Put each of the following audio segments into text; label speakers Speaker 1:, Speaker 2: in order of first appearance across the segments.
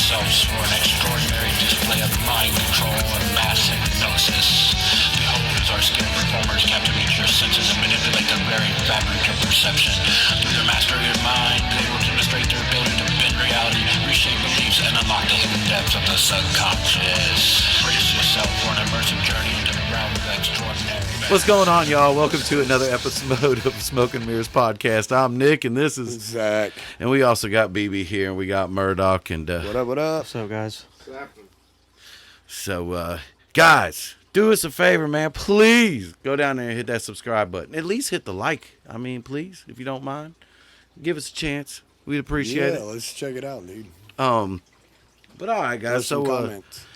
Speaker 1: yourselves for an extraordinary display of mind control and mass hypnosis. Behold, as our skilled performers captivate your senses and manipulate the very fabric of perception. Through their mastery of mind, they will demonstrate their ability to bend reality, reshape beliefs, and unlock the hidden depths of the subconscious. Brace yourself for an immersive journey into the realm of extraordinary.
Speaker 2: What's going on, y'all? Welcome to another episode of Smoke and Mirrors Podcast. I'm Nick, and this is
Speaker 3: Zach.
Speaker 2: And we also got BB here, and we got Murdoch. And
Speaker 3: What up, what up?
Speaker 4: What's up, guys?
Speaker 2: So, guys, do us a favor, man. Please go down there and hit that subscribe button. At least hit the like. I mean, please, if you don't mind. Give us a chance. We'd appreciate it.
Speaker 3: Yeah, let's check it out, dude.
Speaker 2: But all right, guys.
Speaker 3: Some
Speaker 2: So,
Speaker 3: comments.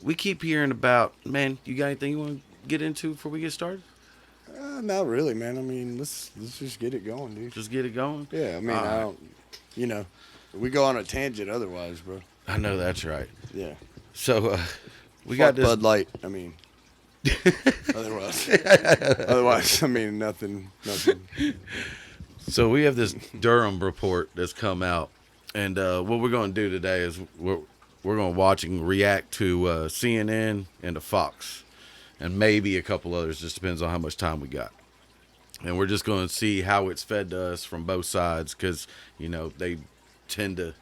Speaker 2: we keep hearing about, man, you got anything you want to get into before we get started?
Speaker 3: Not really, man. I mean, let's just get it going, dude.
Speaker 2: Just get it going?
Speaker 3: Yeah, I mean,
Speaker 2: All
Speaker 3: I
Speaker 2: right.
Speaker 3: don't, we go on a tangent otherwise, bro.
Speaker 2: I know that's right.
Speaker 3: Yeah.
Speaker 2: So, we
Speaker 3: Fuck
Speaker 2: got this.
Speaker 3: Bud Light. I mean, otherwise, I mean, nothing.
Speaker 2: So we have this Durham report that's come out, and what we're going to do today is we're going to watch and react to CNN and to Fox, and maybe a couple others. Just depends on how much time we got. And we're just going to see how it's fed to us from both sides, because they tend to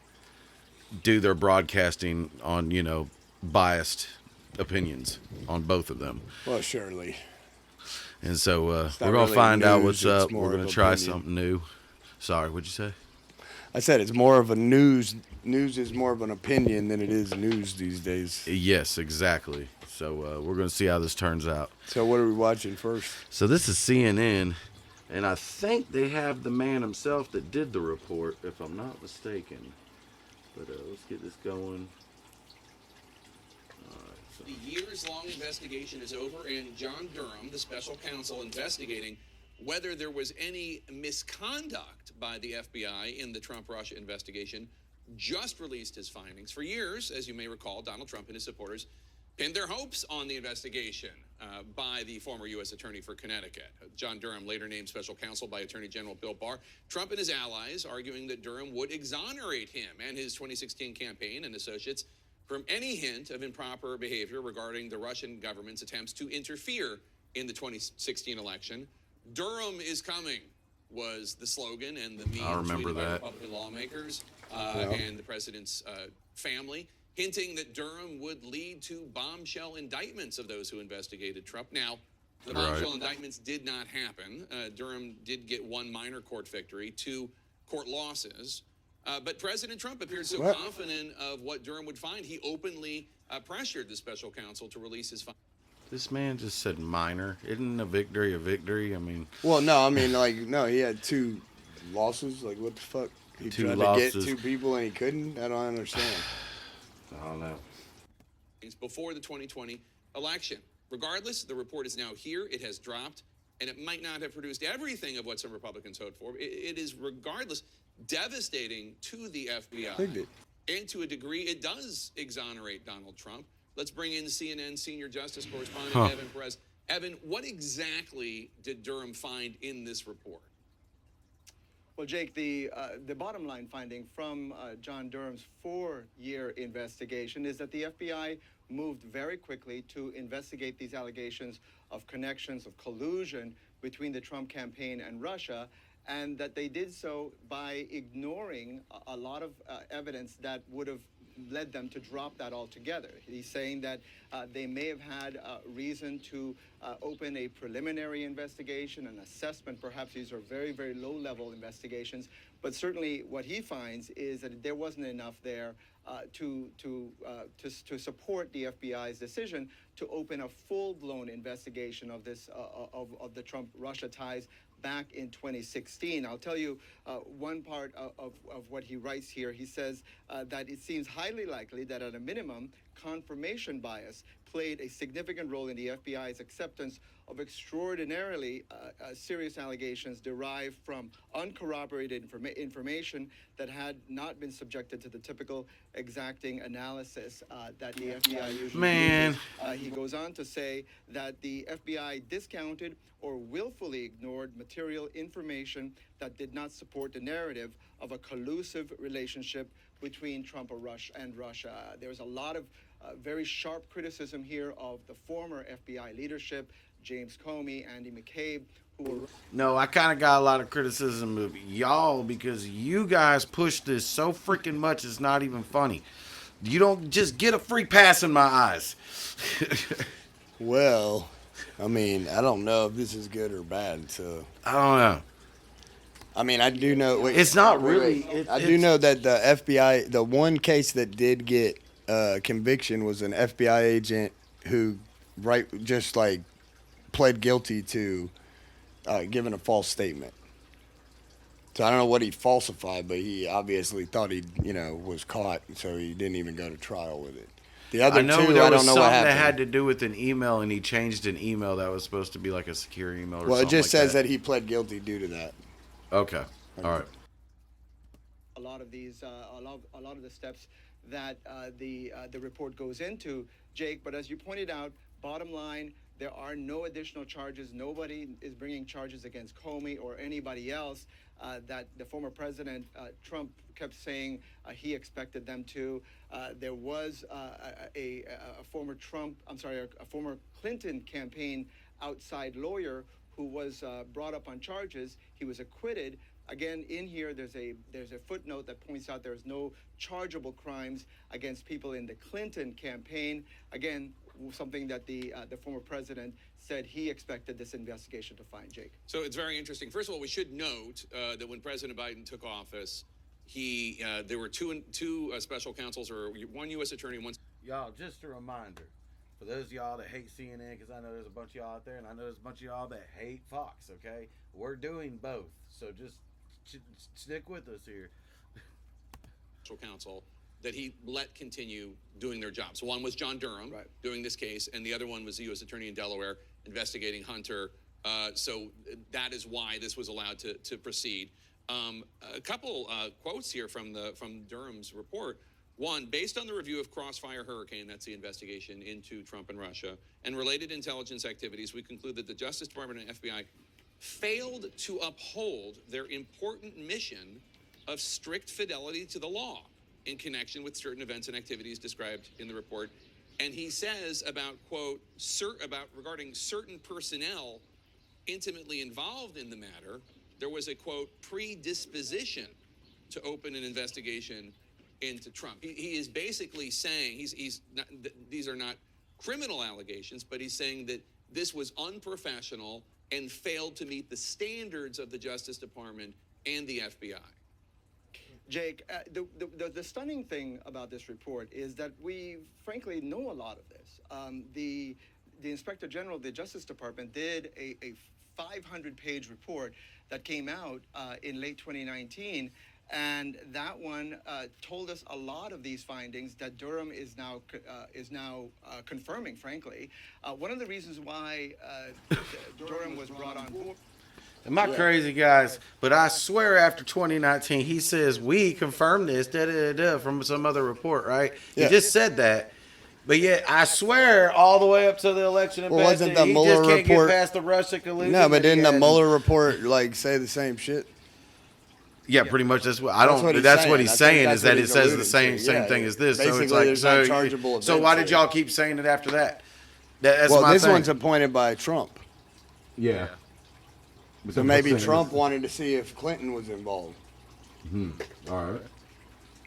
Speaker 2: do their broadcasting on biased opinions on both of them.
Speaker 3: Well, surely.
Speaker 2: And so we're
Speaker 3: not
Speaker 2: going to
Speaker 3: really
Speaker 2: find out
Speaker 3: news,
Speaker 2: what's
Speaker 3: it's
Speaker 2: up.
Speaker 3: more
Speaker 2: We're going
Speaker 3: of
Speaker 2: to try
Speaker 3: opinion.
Speaker 2: something new. Sorry, what'd you say?
Speaker 3: I said it's more of a news. News is more of an opinion than it is news these days.
Speaker 2: Yes, exactly. So we're going to see how this turns out.
Speaker 3: So what are we watching first?
Speaker 2: So this is CNN, and I think they have the man himself that did the report, if I'm not mistaken. But let's get this going. All right, so.
Speaker 5: The years-long investigation is over, and John Durham, the special counsel investigating whether there was any misconduct by the FBI in the Trump-Russia investigation, just released his findings. For years, as you may recall, Donald Trump and his supporters pinned their hopes on the investigation by the former U.S. Attorney for Connecticut. John Durham, later named special counsel by Attorney General Bill Barr. Trump and his allies arguing that Durham would exonerate him and his 2016 campaign and associates from any hint of improper behavior regarding the Russian government's attempts to interfere in the 2016 election. Durham is coming was the slogan and the meme
Speaker 2: I remember
Speaker 5: tweeted by
Speaker 2: that.
Speaker 5: Republican lawmakers and the president's family, hinting that Durham would lead to bombshell indictments of those who investigated Trump. Now, the bombshell indictments did not happen. Durham did get one minor court victory, 2 court losses. But President Trump appeared so confident of what Durham would find, he openly pressured the special counsel to release his findings.
Speaker 2: This man just said minor. Isn't a victory a victory? I mean,
Speaker 3: Well, no, I mean, no, he had 2 losses. Like, what the fuck? He
Speaker 2: 2
Speaker 3: tried
Speaker 2: losses.
Speaker 3: to get 2 people and he couldn't? I don't understand.
Speaker 2: I don't know.
Speaker 5: Before the 2020 election. Regardless, the report is now here. It has dropped, and it might not have produced everything of what some Republicans hoped for. It is, regardless, devastating to the FBI.
Speaker 3: Think it.
Speaker 5: And to a degree, it does exonerate Donald Trump. Let's bring in CNN senior justice correspondent Evan Perez. Evan, what exactly did Durham find in this report?
Speaker 6: Well, Jake, the bottom line finding from John Durham's 4-year investigation is that the FBI moved very quickly to investigate these allegations of connections, of collusion between the Trump campaign and Russia, and that they did so by ignoring a lot of evidence that would have led them to drop that altogether. He's saying that they may have had reason to open a preliminary investigation, an assessment. Perhaps these are very, very low-level investigations. But certainly what he finds is that there wasn't enough there to support the FBI's decision to open a full-blown investigation of this of the Trump-Russia ties back in 2016. I'll tell you one part of what he writes here. He says that it seems highly likely that at a minimum, confirmation bias played a significant role in the FBI's acceptance of extraordinarily serious allegations derived from uncorroborated information that had not been subjected to the typical exacting analysis that the FBI usually uses. He goes on to say that the FBI discounted or willfully ignored material information that did not support the narrative of a collusive relationship between Trump and Russia. There's a lot of very sharp criticism here of the former FBI leadership, James Comey, Andy McCabe, who were...
Speaker 2: No, I kind of got a lot of criticism of y'all because you guys push this so freaking much it's not even funny. You don't just get a free pass in my eyes.
Speaker 3: Well, I mean, I don't know if this is good or bad. So
Speaker 2: I don't know.
Speaker 3: I mean, I do know. Wait,
Speaker 2: It's not
Speaker 3: wait,
Speaker 2: really.
Speaker 3: wait. I do know that the FBI, the one case that did get conviction was an FBI agent who, just like pled guilty to giving a false statement. So I don't know what he falsified, but he obviously thought he, was caught, so he didn't even go to trial with it. The other
Speaker 2: I know
Speaker 3: two,
Speaker 2: there
Speaker 3: I
Speaker 2: was
Speaker 3: don't know
Speaker 2: something
Speaker 3: what happened.
Speaker 2: that had to do with an email, and he changed an email that was supposed to be like a secure email or
Speaker 3: Well,
Speaker 2: something
Speaker 3: it just
Speaker 2: like
Speaker 3: says that he pled guilty due to that.
Speaker 2: Okay. All right.
Speaker 6: A lot of these, a lot of the steps that the report goes into, Jake. But as you pointed out, bottom line, there are no additional charges. Nobody is bringing charges against Comey or anybody else that the former president Trump kept saying he expected them to. There was a former a former Clinton campaign outside lawyer who was brought up on charges. He was acquitted. Again, in here, there's a footnote that points out there's no chargeable crimes against people in the Clinton campaign. Again, something that the former president said he expected this investigation to find, Jake.
Speaker 5: So it's very interesting. First of all, we should note that when President Biden took office, there were two special counsels, or one U.S. attorney and one...
Speaker 2: Y'all, just a reminder, for those of y'all that hate CNN, because I know there's a bunch of y'all out there, and I know there's a bunch of y'all that hate Fox, okay? We're doing both, so just stick with us here.
Speaker 5: Special counsel that he let continue doing their job. So one was John Durham,
Speaker 6: right,
Speaker 5: doing this case, and the other one was the U.S. attorney in Delaware investigating Hunter. So that is why this was allowed to proceed. A couple quotes here from Durham's report. One, based on the review of Crossfire Hurricane, that's the investigation into Trump and Russia, and related intelligence activities, we conclude that the Justice Department and FBI failed to uphold their important mission of strict fidelity to the law in connection with certain events and activities described in the report. And he says about, quote, regarding certain personnel intimately involved in the matter, there was a, quote, predisposition to open an investigation into Trump. He is basically saying, he's not, these are not criminal allegations, but he's saying that this was unprofessional and failed to meet the standards of the Justice Department and the FBI.
Speaker 6: Jake, the stunning thing about this report is that we frankly know a lot of this. The Inspector General of the Justice Department did a 500-page report that came out in late 2019, and that one told us a lot of these findings that Durham is now confirming. Frankly, one of the reasons why Durham was brought on board.
Speaker 2: Am I crazy, guys? But I swear after 2019, he says, we confirmed this, from some other report, right?
Speaker 3: Yeah.
Speaker 2: He just said that. But yet, I swear, all the way up to the election in
Speaker 3: wasn't the
Speaker 2: he
Speaker 3: Mueller
Speaker 2: just can't
Speaker 3: report?
Speaker 2: get past the Russia collusion.
Speaker 3: No, but
Speaker 2: that he
Speaker 3: didn't the
Speaker 2: had.
Speaker 3: Mueller report say the same shit?
Speaker 2: Yeah, pretty much. That's what
Speaker 3: That's what
Speaker 2: he's
Speaker 3: he's
Speaker 2: saying.
Speaker 3: saying.
Speaker 2: Is that it says the same thing as this. So
Speaker 3: Basically,
Speaker 2: it's like,
Speaker 3: there's no chargeable
Speaker 2: so why did
Speaker 3: events
Speaker 2: y'all keep saying it after that? That's
Speaker 3: well,
Speaker 2: my
Speaker 3: this
Speaker 2: thing.
Speaker 3: one's appointed by Trump.
Speaker 4: Yeah.
Speaker 3: So maybe Trump wanted to see if Clinton was involved.
Speaker 4: All right.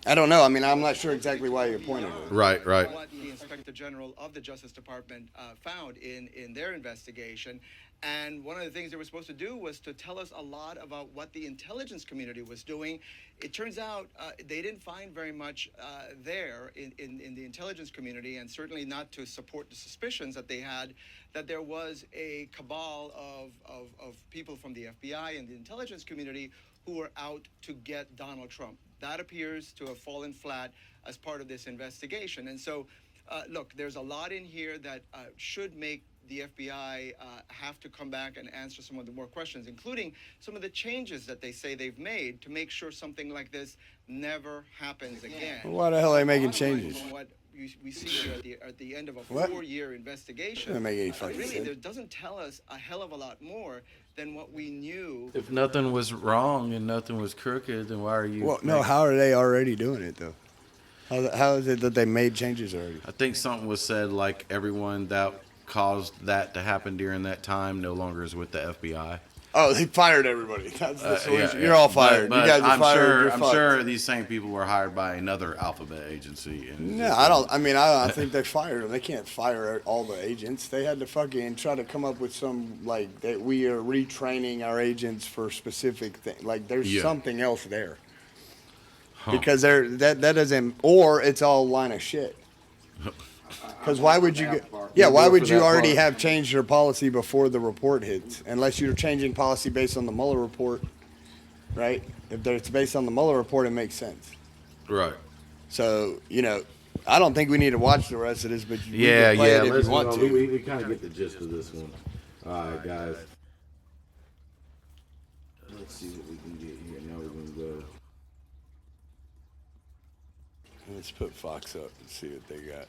Speaker 3: I don't know. I mean, I'm not sure exactly why he appointed him.
Speaker 2: Right.
Speaker 6: What the Inspector General of the Justice Department found in their investigation. And one of the things they were supposed to do was to tell us a lot about what the intelligence community was doing. It turns out they didn't find very much there in the intelligence community, and certainly not to support the suspicions that they had that there was a cabal of people from the FBI and the intelligence community who were out to get Donald Trump. That appears to have fallen flat as part of this investigation. And so, look, there's a lot in here that should make the FBI have to come back and answer some of the more questions, including some of the changes that they say they've made to make sure something like this never happens again.
Speaker 3: Why the hell are they making changes?
Speaker 6: we see here at the end of a
Speaker 3: What?
Speaker 6: 4-year investigation,
Speaker 3: Doesn't make any fucking
Speaker 6: really,
Speaker 3: sense.
Speaker 6: it doesn't tell us a hell of a lot more than what we knew.
Speaker 2: If nothing was wrong and nothing was crooked, then why are you?
Speaker 3: Well, no, how are they already doing it, though? How is it that they made changes already?
Speaker 2: I think something was said like everyone that caused that to happen during that time no longer is with the FBI.
Speaker 3: Oh, they fired everybody. That's the solution.
Speaker 2: Yeah.
Speaker 3: You're all fired.
Speaker 2: But
Speaker 3: you guys are
Speaker 2: I'm
Speaker 3: fired.
Speaker 2: sure.
Speaker 3: You're
Speaker 2: I'm
Speaker 3: fucked.
Speaker 2: sure these same people were hired by another alphabet agency. And
Speaker 3: No, I don't. I mean, I think they fired them. They can't fire all the agents. They had to fucking try to come up with some like that. We are retraining our agents for specific things. Like there's
Speaker 2: Yeah.
Speaker 3: something else there. Because that doesn't, or it's all line of shit. Because why would you get? Yeah, why would you already have changed your policy before the report hits? Unless you're changing policy based on the Mueller report, right? If it's based on the Mueller report, it makes sense.
Speaker 2: Right.
Speaker 3: So I don't think we need to watch the rest of this, but you
Speaker 2: Yeah,
Speaker 3: can play
Speaker 2: yeah,
Speaker 3: it if
Speaker 2: let's
Speaker 3: you want to.
Speaker 4: We kind of get the gist of this one. All right, guys. Let's see what we can get here. Now we're going to go.
Speaker 3: Let's put Fox up and see what they got.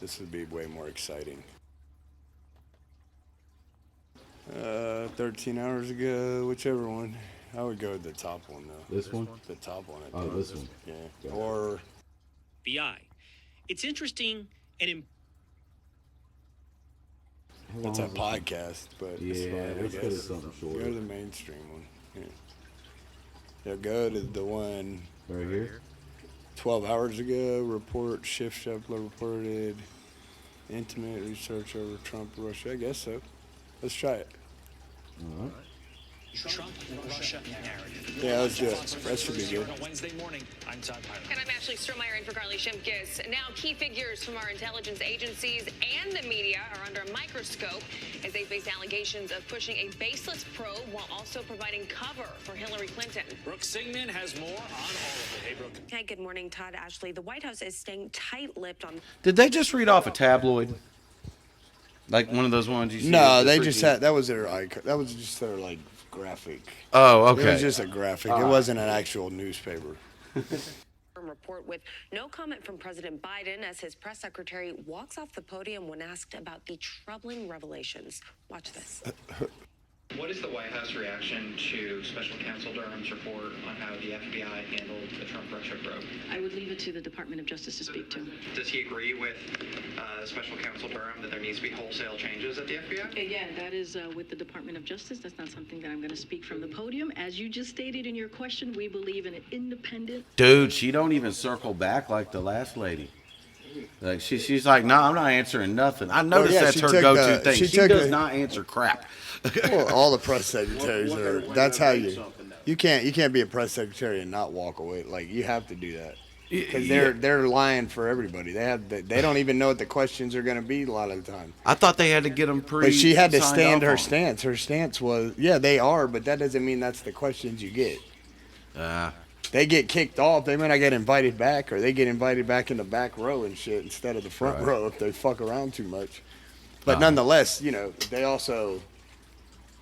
Speaker 3: This would be way more exciting. 13 hours ago, whichever one. I would go with the top one, though.
Speaker 4: This one?
Speaker 3: The top one. I
Speaker 4: Oh,
Speaker 3: think.
Speaker 4: this one.
Speaker 3: Yeah. Or
Speaker 7: FBI. It's interesting and
Speaker 3: it's a podcast, but it's
Speaker 4: Yeah,
Speaker 3: fine, I
Speaker 4: let's go to
Speaker 3: guess.
Speaker 4: something
Speaker 3: Go to
Speaker 4: shorter.
Speaker 3: the mainstream one. Yeah, go to the one
Speaker 4: Right here?
Speaker 3: 12 hours ago. Report, Shift Shepler reported intimate research over Trump, Russia. I guess so. Let's try it.
Speaker 4: All right.
Speaker 7: Trump Russia narrative.
Speaker 3: Yeah, let's do it. That should be good.
Speaker 7: On Wednesday morning, I'm Todd Pilot.
Speaker 8: And I'm Ashley Strohmeyer in for Carly Shimkus. Now, key figures from our intelligence agencies and the media are under a microscope as they face allegations of pushing a baseless probe while also providing cover for Hillary Clinton.
Speaker 7: Brooke Sigmund has more on all of it. Hey, Brooke.
Speaker 8: Hi, good morning, Todd. Ashley, the White House is staying tight-lipped on.
Speaker 2: Did they just read off a tabloid? Like one of those ones you see?
Speaker 3: No,
Speaker 2: with the
Speaker 3: they just
Speaker 2: freaking-
Speaker 3: had that was their icon. That was just their like graphic.
Speaker 2: Oh,
Speaker 3: It
Speaker 2: okay.
Speaker 3: was just a graphic. It wasn't an actual newspaper.
Speaker 8: Report with no comment from President Biden as his press secretary walks off the podium when asked about the troubling revelations. Watch this.
Speaker 9: What is the White House reaction to Special Counsel Durham's report on how the FBI handled the Trump-Russia probe?
Speaker 10: I would leave it to the Department of Justice to speak to.
Speaker 9: Does he agree with Special Counsel Durham that there needs to be wholesale changes at the FBI?
Speaker 10: Again, that is with the Department of Justice. That's not something that I'm going to speak from the podium. As you just stated in your question, we believe in an independent.
Speaker 2: Dude, she don't even circle back like the last lady. Like she's like, no, I'm not answering nothing. I noticed
Speaker 3: yeah,
Speaker 2: that's
Speaker 3: she
Speaker 2: her
Speaker 3: took
Speaker 2: go-to
Speaker 3: the-
Speaker 2: thing.
Speaker 3: she
Speaker 2: She
Speaker 3: took
Speaker 2: does
Speaker 3: the-
Speaker 2: not answer crap.
Speaker 3: Well, all the press secretaries are. That's how you can't be a press secretary and not walk away. Like you have to do that because they're lying for everybody. They don't even know what the questions are going to be a lot of the time.
Speaker 2: I thought they had to get them pre.
Speaker 3: But she had to
Speaker 2: signed
Speaker 3: stand
Speaker 2: off
Speaker 3: her
Speaker 2: on.
Speaker 3: stance. Her stance was, yeah, they are, but that doesn't mean that's the questions you get. They get kicked off. They may not get invited back, or they get invited back in the back row and shit instead of the front
Speaker 2: Right.
Speaker 3: row if they fuck around too much. But nonetheless, they also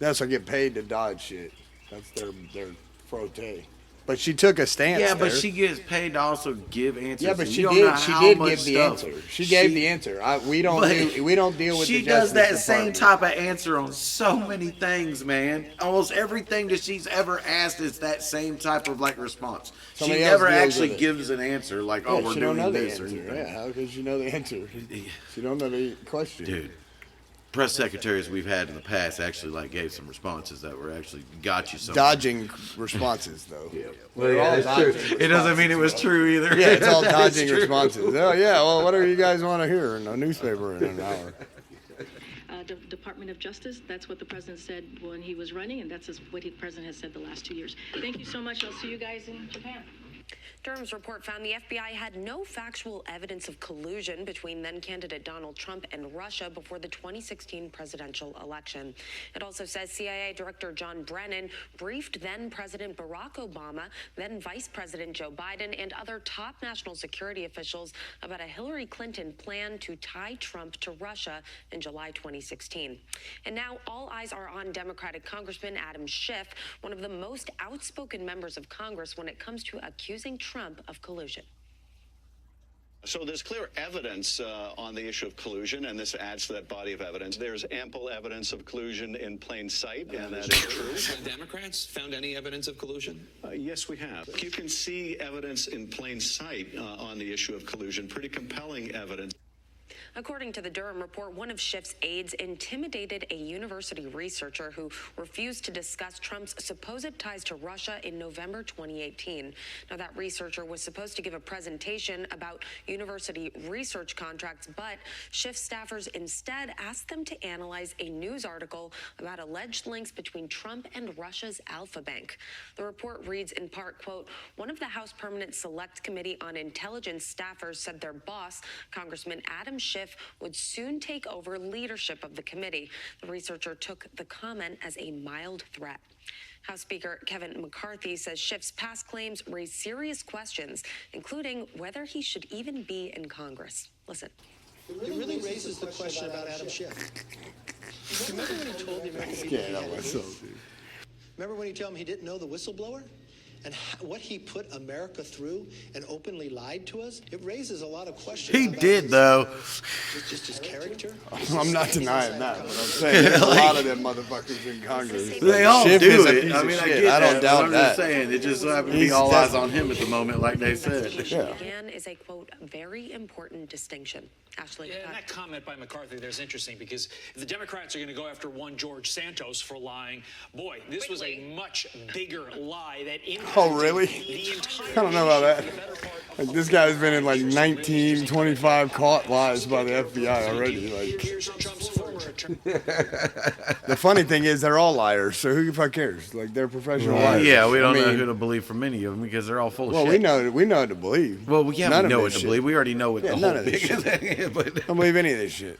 Speaker 3: get paid to dodge shit. That's their forte. But she took a stance.
Speaker 2: Yeah, but
Speaker 3: there.
Speaker 2: she gets paid to also give answers.
Speaker 3: Yeah, but
Speaker 2: and
Speaker 3: she
Speaker 2: you don't know
Speaker 3: did. She
Speaker 2: how
Speaker 3: did
Speaker 2: much
Speaker 3: give the
Speaker 2: stuff
Speaker 3: answer. She gave the answer. We don't deal with.
Speaker 2: She
Speaker 3: the
Speaker 2: does
Speaker 3: Justice
Speaker 2: that same
Speaker 3: Department.
Speaker 2: type of answer on so many things, man. Almost everything that she's ever asked is that same type of like response.
Speaker 3: Somebody
Speaker 2: She
Speaker 3: else
Speaker 2: never
Speaker 3: deals
Speaker 2: actually
Speaker 3: with it.
Speaker 2: gives an answer like,
Speaker 3: Yeah,
Speaker 2: "Oh, we're
Speaker 3: she don't know
Speaker 2: doing
Speaker 3: the
Speaker 2: this" or
Speaker 3: answer.
Speaker 2: anything.
Speaker 3: Yeah, how could she know the answer? She don't know the question.
Speaker 2: Dude, press secretaries we've had in the past actually like gave some responses that were actually got you something.
Speaker 3: Dodging responses, though.
Speaker 4: Well, yeah, that's true.
Speaker 2: It doesn't mean it was true either.
Speaker 3: Yeah, it's all
Speaker 2: That's
Speaker 3: dodging
Speaker 2: true.
Speaker 3: responses. Oh, yeah, well, whatever you guys want to hear in a newspaper in an hour.
Speaker 10: Department of Justice, that's what the president said when he was running, and that's what the president has said the last 2 years. Thank you so much. I'll see you guys in Japan.
Speaker 8: Durham's report found the FBI had no factual evidence of collusion between then-candidate Donald Trump and Russia before the 2016 presidential election. It also says CIA Director John Brennan briefed then-President Barack Obama, then-Vice President Joe Biden, and other top national security officials about a Hillary Clinton plan to tie Trump to Russia in July 2016. And now all eyes are on Democratic Congressman Adam Schiff, one of the most outspoken members of Congress when it comes to accusing Trump of collusion.
Speaker 11: So there's clear evidence on the issue of collusion, and this adds to that body of evidence. There's ample evidence of collusion in plain sight, and that is true.
Speaker 5: Have Democrats found any evidence of collusion?
Speaker 11: Yes, we have. You can see evidence in plain sight on the issue of collusion, pretty compelling evidence.
Speaker 8: According to the Durham report, one of Schiff's aides intimidated a university researcher who refused to discuss Trump's supposed ties to Russia in November 2018. Now, that researcher was supposed to give a presentation about university research contracts, but Schiff staffers instead asked them to analyze a news article about alleged links between Trump and Russia's Alpha Bank. The report reads in part, quote, one of the House Permanent Select Committee on Intelligence staffers said their boss, Congressman Adam Schiff, would soon take over leadership of the committee. The researcher took the comment as a mild threat. House Speaker Kevin McCarthy says Schiff's past claims raise serious questions, including whether he should even be in Congress. Listen.
Speaker 12: It really raises the question about Adam Schiff. Remember when he told the American people he had a news? Remember when he told him he didn't know the whistleblower? And what he put America through and openly lied to us? It raises a lot of questions.
Speaker 2: He did, though.
Speaker 12: Just his character?
Speaker 3: I'm not denying that, but I'm saying there's a lot of them motherfuckers in Congress.
Speaker 2: They all
Speaker 3: Schiff
Speaker 2: do
Speaker 3: is a
Speaker 2: it.
Speaker 3: piece
Speaker 2: I
Speaker 3: of
Speaker 2: mean, I
Speaker 3: shit.
Speaker 2: get
Speaker 3: I don't
Speaker 2: that,
Speaker 3: doubt
Speaker 2: but I'm
Speaker 3: that.
Speaker 2: just saying, it just happened to be
Speaker 3: He's
Speaker 2: all eyes
Speaker 3: definitely-
Speaker 2: on him at the moment, like they said.
Speaker 8: Again is a, quote, very important distinction. Ashley.
Speaker 7: Yeah, and that comment by McCarthy there is interesting because if the Democrats are going to go after one George Santos for lying, boy, this was a much bigger lie that impacted
Speaker 3: Oh, really?
Speaker 7: the entire
Speaker 3: I don't know about that. Like, this guy's been in like 19, 25 caught lies by the FBI already. Like,
Speaker 7: Here's Trump's former attorney.
Speaker 3: the funny thing is, they're all liars. So who the fuck cares? Like, they're professional liars.
Speaker 2: Yeah, we don't
Speaker 3: I
Speaker 2: know
Speaker 3: mean,
Speaker 2: who to believe from any of them because they're all full of
Speaker 3: well,
Speaker 2: shit.
Speaker 3: we know what to believe.
Speaker 2: Well, yeah,
Speaker 3: None
Speaker 2: we
Speaker 3: of
Speaker 2: know
Speaker 3: this
Speaker 2: what to
Speaker 3: shit.
Speaker 2: believe. We already know what
Speaker 3: Yeah,
Speaker 2: the
Speaker 3: none
Speaker 2: whole
Speaker 3: of this
Speaker 2: big
Speaker 3: shit.
Speaker 2: thing is. But
Speaker 3: Don't believe any of this shit.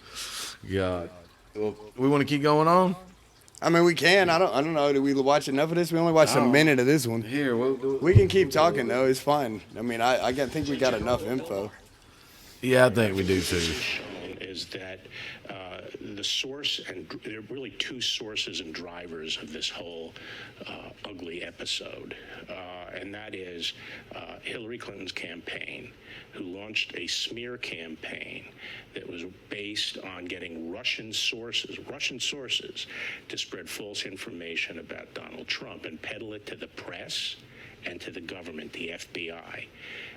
Speaker 2: God, well, we want to keep going on.
Speaker 3: I mean, we can. I don't know. Do we watch enough of this? We only watched a minute of this one.
Speaker 2: Here,
Speaker 3: We can keep talking though. It's fine. I mean, I think we got enough info.
Speaker 2: yeah, I think we do too.
Speaker 13: Is that the source, and there are really two sources and drivers of this whole ugly episode, and that is Hillary Clinton's campaign, who launched a smear campaign that was based on getting Russian sources to spread false information about Donald Trump and peddle it to the press and to the government, the FBI.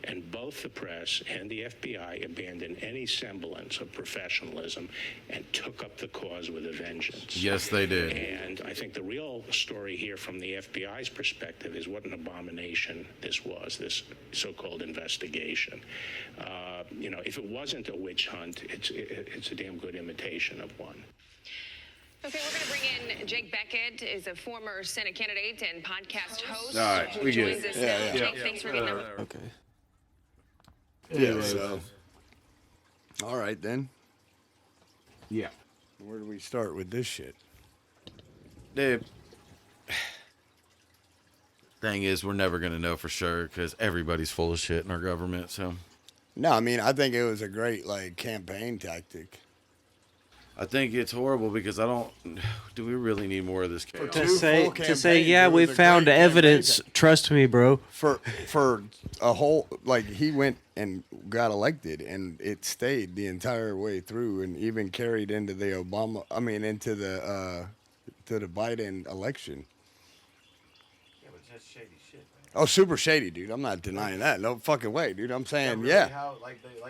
Speaker 13: And both the press and the FBI abandoned any semblance of professionalism and took up the cause with a vengeance.
Speaker 2: Yes, they did.
Speaker 13: And I think the real story here from the FBI's perspective is what an abomination this was, this so-called investigation. If it wasn't a witch hunt, it's a damn good imitation of one.
Speaker 14: Okay, we're going to bring in Jake Beckett, is a former Senate candidate and podcast host.
Speaker 2: All right,
Speaker 14: who
Speaker 2: we get
Speaker 14: joins
Speaker 2: it.
Speaker 14: us
Speaker 3: Yeah,
Speaker 14: now.
Speaker 3: yeah.
Speaker 14: Jake, thanks for getting on.
Speaker 3: Okay. Yeah. So. All right then.
Speaker 2: Yeah.
Speaker 3: Where do we start with this shit?
Speaker 2: Dude. Thing is, we're never gonna know for sure because everybody's full of shit in our government. So.
Speaker 3: No, I mean, I think it was a great campaign tactic.
Speaker 2: I think it's horrible because I don't. Do we really need more of this chaos?
Speaker 15: To say, yeah, we found evidence. Trust me, bro.
Speaker 3: For a whole, he went and got elected, and it stayed the entire way through, and even carried into the into the Biden election.
Speaker 2: Yeah, but that's shady shit, man.
Speaker 3: Oh, super shady, dude. I'm not denying that. No fucking way, dude. I'm saying,
Speaker 2: really,
Speaker 3: yeah.
Speaker 2: how,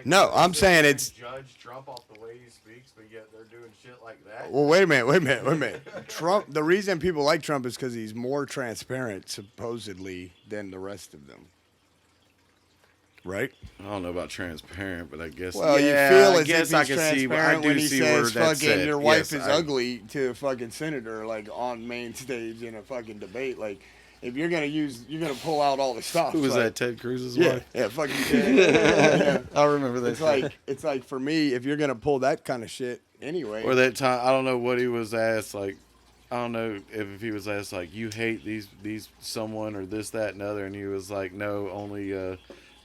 Speaker 3: No, I'm saying it's.
Speaker 2: Judge Trump off the way he speaks, but yet they're doing shit like that.
Speaker 3: Well, wait a minute. Trump. The reason people like Trump is because he's more transparent, supposedly, than the rest of them. Right?
Speaker 2: I don't know about transparent, but I guess.
Speaker 3: Well,
Speaker 2: yeah,
Speaker 3: you feel
Speaker 2: I
Speaker 3: as
Speaker 2: guess
Speaker 3: if he's
Speaker 2: I can see. I
Speaker 3: transparent
Speaker 2: do
Speaker 3: when he
Speaker 2: see where
Speaker 3: says,
Speaker 2: that's
Speaker 3: "Fucking
Speaker 2: said.
Speaker 3: your wife
Speaker 2: Yes,
Speaker 3: is
Speaker 2: I-
Speaker 3: ugly" to a fucking senator, on main stage in a fucking debate. If you're gonna pull out all the stops.
Speaker 2: Who was that? Ted Cruz's
Speaker 3: Yeah,
Speaker 2: wife?
Speaker 3: yeah, fucking Ted.
Speaker 2: I remember that.
Speaker 3: It's like for me, if you're gonna pull that kind of shit anyway.
Speaker 2: Or that time, I don't know what he was asked. I don't know if he was asked you hate these someone or this, that, and other, and he was like, no, only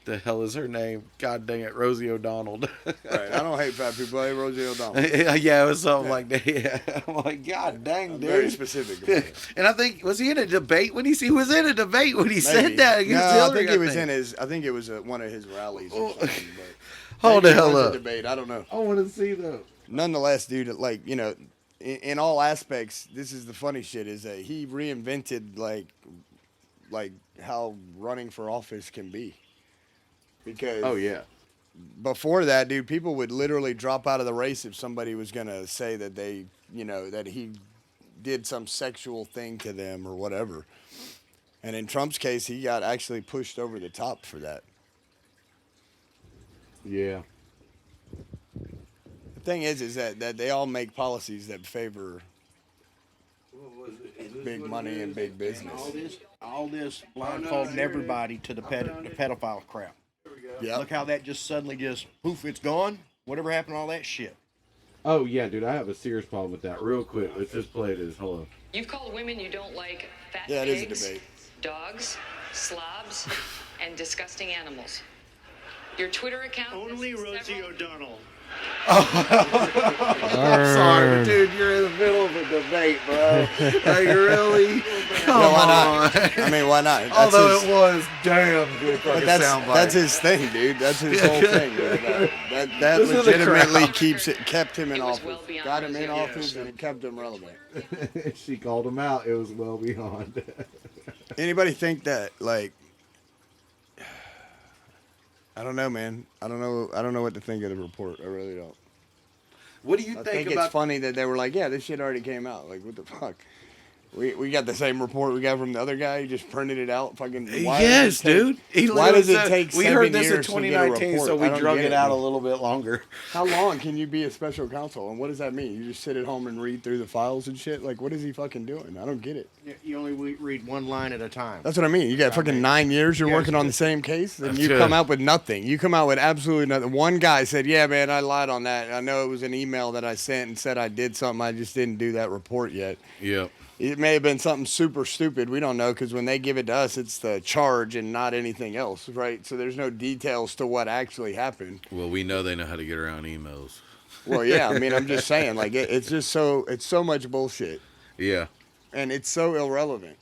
Speaker 2: the hell is her name? God dang it, Rosie O'Donnell.
Speaker 3: Right, I don't hate fat people. I hate Rosie O'Donnell.
Speaker 2: Yeah, it was something like that. Yeah. I'm like, God dang, dude.
Speaker 3: Very specific about it.
Speaker 2: And I think was he in a debate when he was in a debate when he
Speaker 3: Maybe.
Speaker 2: said that against
Speaker 3: No,
Speaker 2: Hillary?
Speaker 3: I think it was in his. I think it was one of his rallies. Or something,
Speaker 2: Hold the
Speaker 3: Maybe it
Speaker 2: hell
Speaker 3: was a
Speaker 2: up.
Speaker 3: debate. I don't know.
Speaker 4: I want to see those.
Speaker 3: Nonetheless, dude, like, you know, in all aspects, this is the funny shit, is that he reinvented like how running for office can be. Because
Speaker 2: Oh yeah.
Speaker 3: before that, dude, people would literally drop out of the race if somebody was gonna say that they, you know, that he did some sexual thing to them or whatever. And in Trump's case, he got actually pushed over the top for that.
Speaker 2: Yeah.
Speaker 3: The thing is that they all make policies that favor big money and big business.
Speaker 16: All this blindfolding everybody to the pedophile crap.
Speaker 3: Yeah.
Speaker 16: Look how that just suddenly just poof, it's gone. Whatever happened to all that shit?
Speaker 2: Oh yeah, dude. I have a serious problem with that. Real quick, let's just play this. Hold on.
Speaker 8: You've called women you don't like fat
Speaker 3: Yeah, it is a
Speaker 8: pigs,
Speaker 3: debate.
Speaker 8: dogs, slobs, and disgusting animals. Your Twitter account.
Speaker 13: Only Rosie O'Donnell.
Speaker 2: I'm sorry, dude. You're in the middle of a debate, bro. Like, really? Come
Speaker 3: why
Speaker 2: on.
Speaker 3: not? I mean, why not? That's
Speaker 2: Although
Speaker 3: his-
Speaker 2: it was damn good
Speaker 3: But
Speaker 2: fucking
Speaker 3: that's
Speaker 2: soundbite.
Speaker 3: his thing, dude. That's his whole thing, dude. That
Speaker 2: Listen to the
Speaker 3: legitimately
Speaker 2: crowd.
Speaker 3: kept him in
Speaker 8: It was
Speaker 3: office.
Speaker 8: well beyond
Speaker 3: Got him in
Speaker 8: Rosie
Speaker 3: office and it kept him relevant.
Speaker 2: She called him out. It was well beyond.
Speaker 3: Anybody think that, like, I don't know, man. I don't know what to think of the report. I really don't.
Speaker 2: What do you
Speaker 3: I
Speaker 2: think
Speaker 3: think
Speaker 2: about?
Speaker 3: it's funny that they were like, yeah, this shit already came out. Like, what the fuck? We got the same report we got from the other guy. He just printed it out. Fucking. Why
Speaker 2: Yes,
Speaker 3: does it take-
Speaker 2: dude. He
Speaker 3: Why
Speaker 2: literally
Speaker 3: does it
Speaker 2: said-
Speaker 3: take?
Speaker 2: We
Speaker 3: 7
Speaker 2: heard this in
Speaker 3: years to get a
Speaker 2: 2019, so
Speaker 3: report?
Speaker 2: we
Speaker 3: I don't
Speaker 2: drug
Speaker 3: get
Speaker 2: it out a
Speaker 3: dude.
Speaker 2: little bit longer.
Speaker 3: How long can you be a special counsel? And what does that mean? You just sit at home and read through the files and shit? Like, what is he fucking doing? I don't get it.
Speaker 16: You only read one line at a time.
Speaker 3: That's what I mean. You got fucking 9 years you're working on the same case, and you come out with nothing. You come out with absolutely nothing. One guy said, yeah, man, I lied on that. I know it was an email that I sent and said I did something. I just didn't do that report yet.
Speaker 2: Yep.
Speaker 3: It may have been something super stupid. We don't know because when they give it to us, it's the charge and not anything else, right? So there's no details to what actually happened.
Speaker 2: Well, we know they know how to get around emails.
Speaker 3: Well, yeah, I mean, I'm just saying, like, it's just so much bullshit.
Speaker 2: Yeah.
Speaker 3: And it's so irrelevant.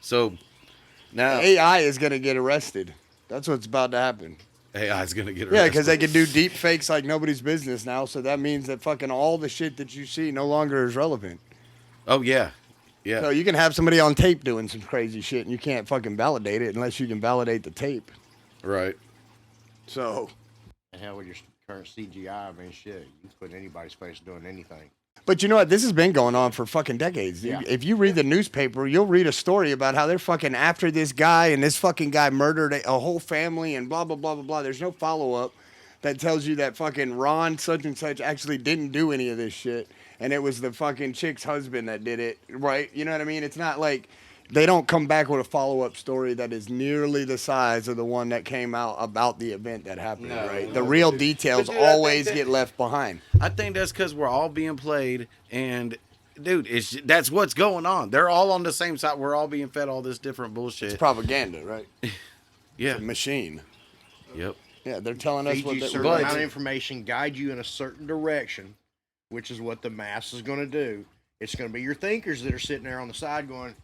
Speaker 2: So now
Speaker 3: AI is going to get arrested. That's what's about to happen.
Speaker 2: AI is gonna get
Speaker 3: Yeah,
Speaker 2: arrested.
Speaker 3: because they can do deep fakes like nobody's business now. So that means that fucking all the shit that you see no longer is relevant.
Speaker 2: Oh yeah, yeah.
Speaker 3: So you can have somebody on tape doing some crazy shit, and you can't fucking validate it unless you can validate the tape.
Speaker 2: Right.
Speaker 3: So.
Speaker 16: And hell, with your current CGI, I mean, shit, you can put anybody's face doing anything.
Speaker 3: But you know what? This has been going on for fucking decades.
Speaker 16: Yeah.
Speaker 3: If you read the newspaper, you'll read a story about how they're fucking after this guy, and this fucking guy murdered a whole family, and blah, blah, blah, blah, blah. There's no follow-up that tells you that fucking Ron such and such actually didn't do any of this shit, and it was the fucking chick's husband that did it, right? You know what I mean? It's not like they don't come back with a follow-up story that is nearly the size of the one that came out about the event that happened, right? The real details
Speaker 2: But dude, I think
Speaker 3: always
Speaker 2: that-
Speaker 3: get left behind.
Speaker 2: I think that's because we're all being played, and dude, that's what's going on. They're all on the same side. We're all being fed all this different bullshit.
Speaker 3: It's propaganda, right?
Speaker 2: Yeah.
Speaker 3: It's a machine.
Speaker 2: Yep.
Speaker 3: Yeah, they're telling us
Speaker 16: Feed
Speaker 3: what
Speaker 16: you
Speaker 3: they
Speaker 16: certain amount of information, guide you in a certain direction, which is what the mass is going to do. It's going to be your thinkers that are sitting there on the side going,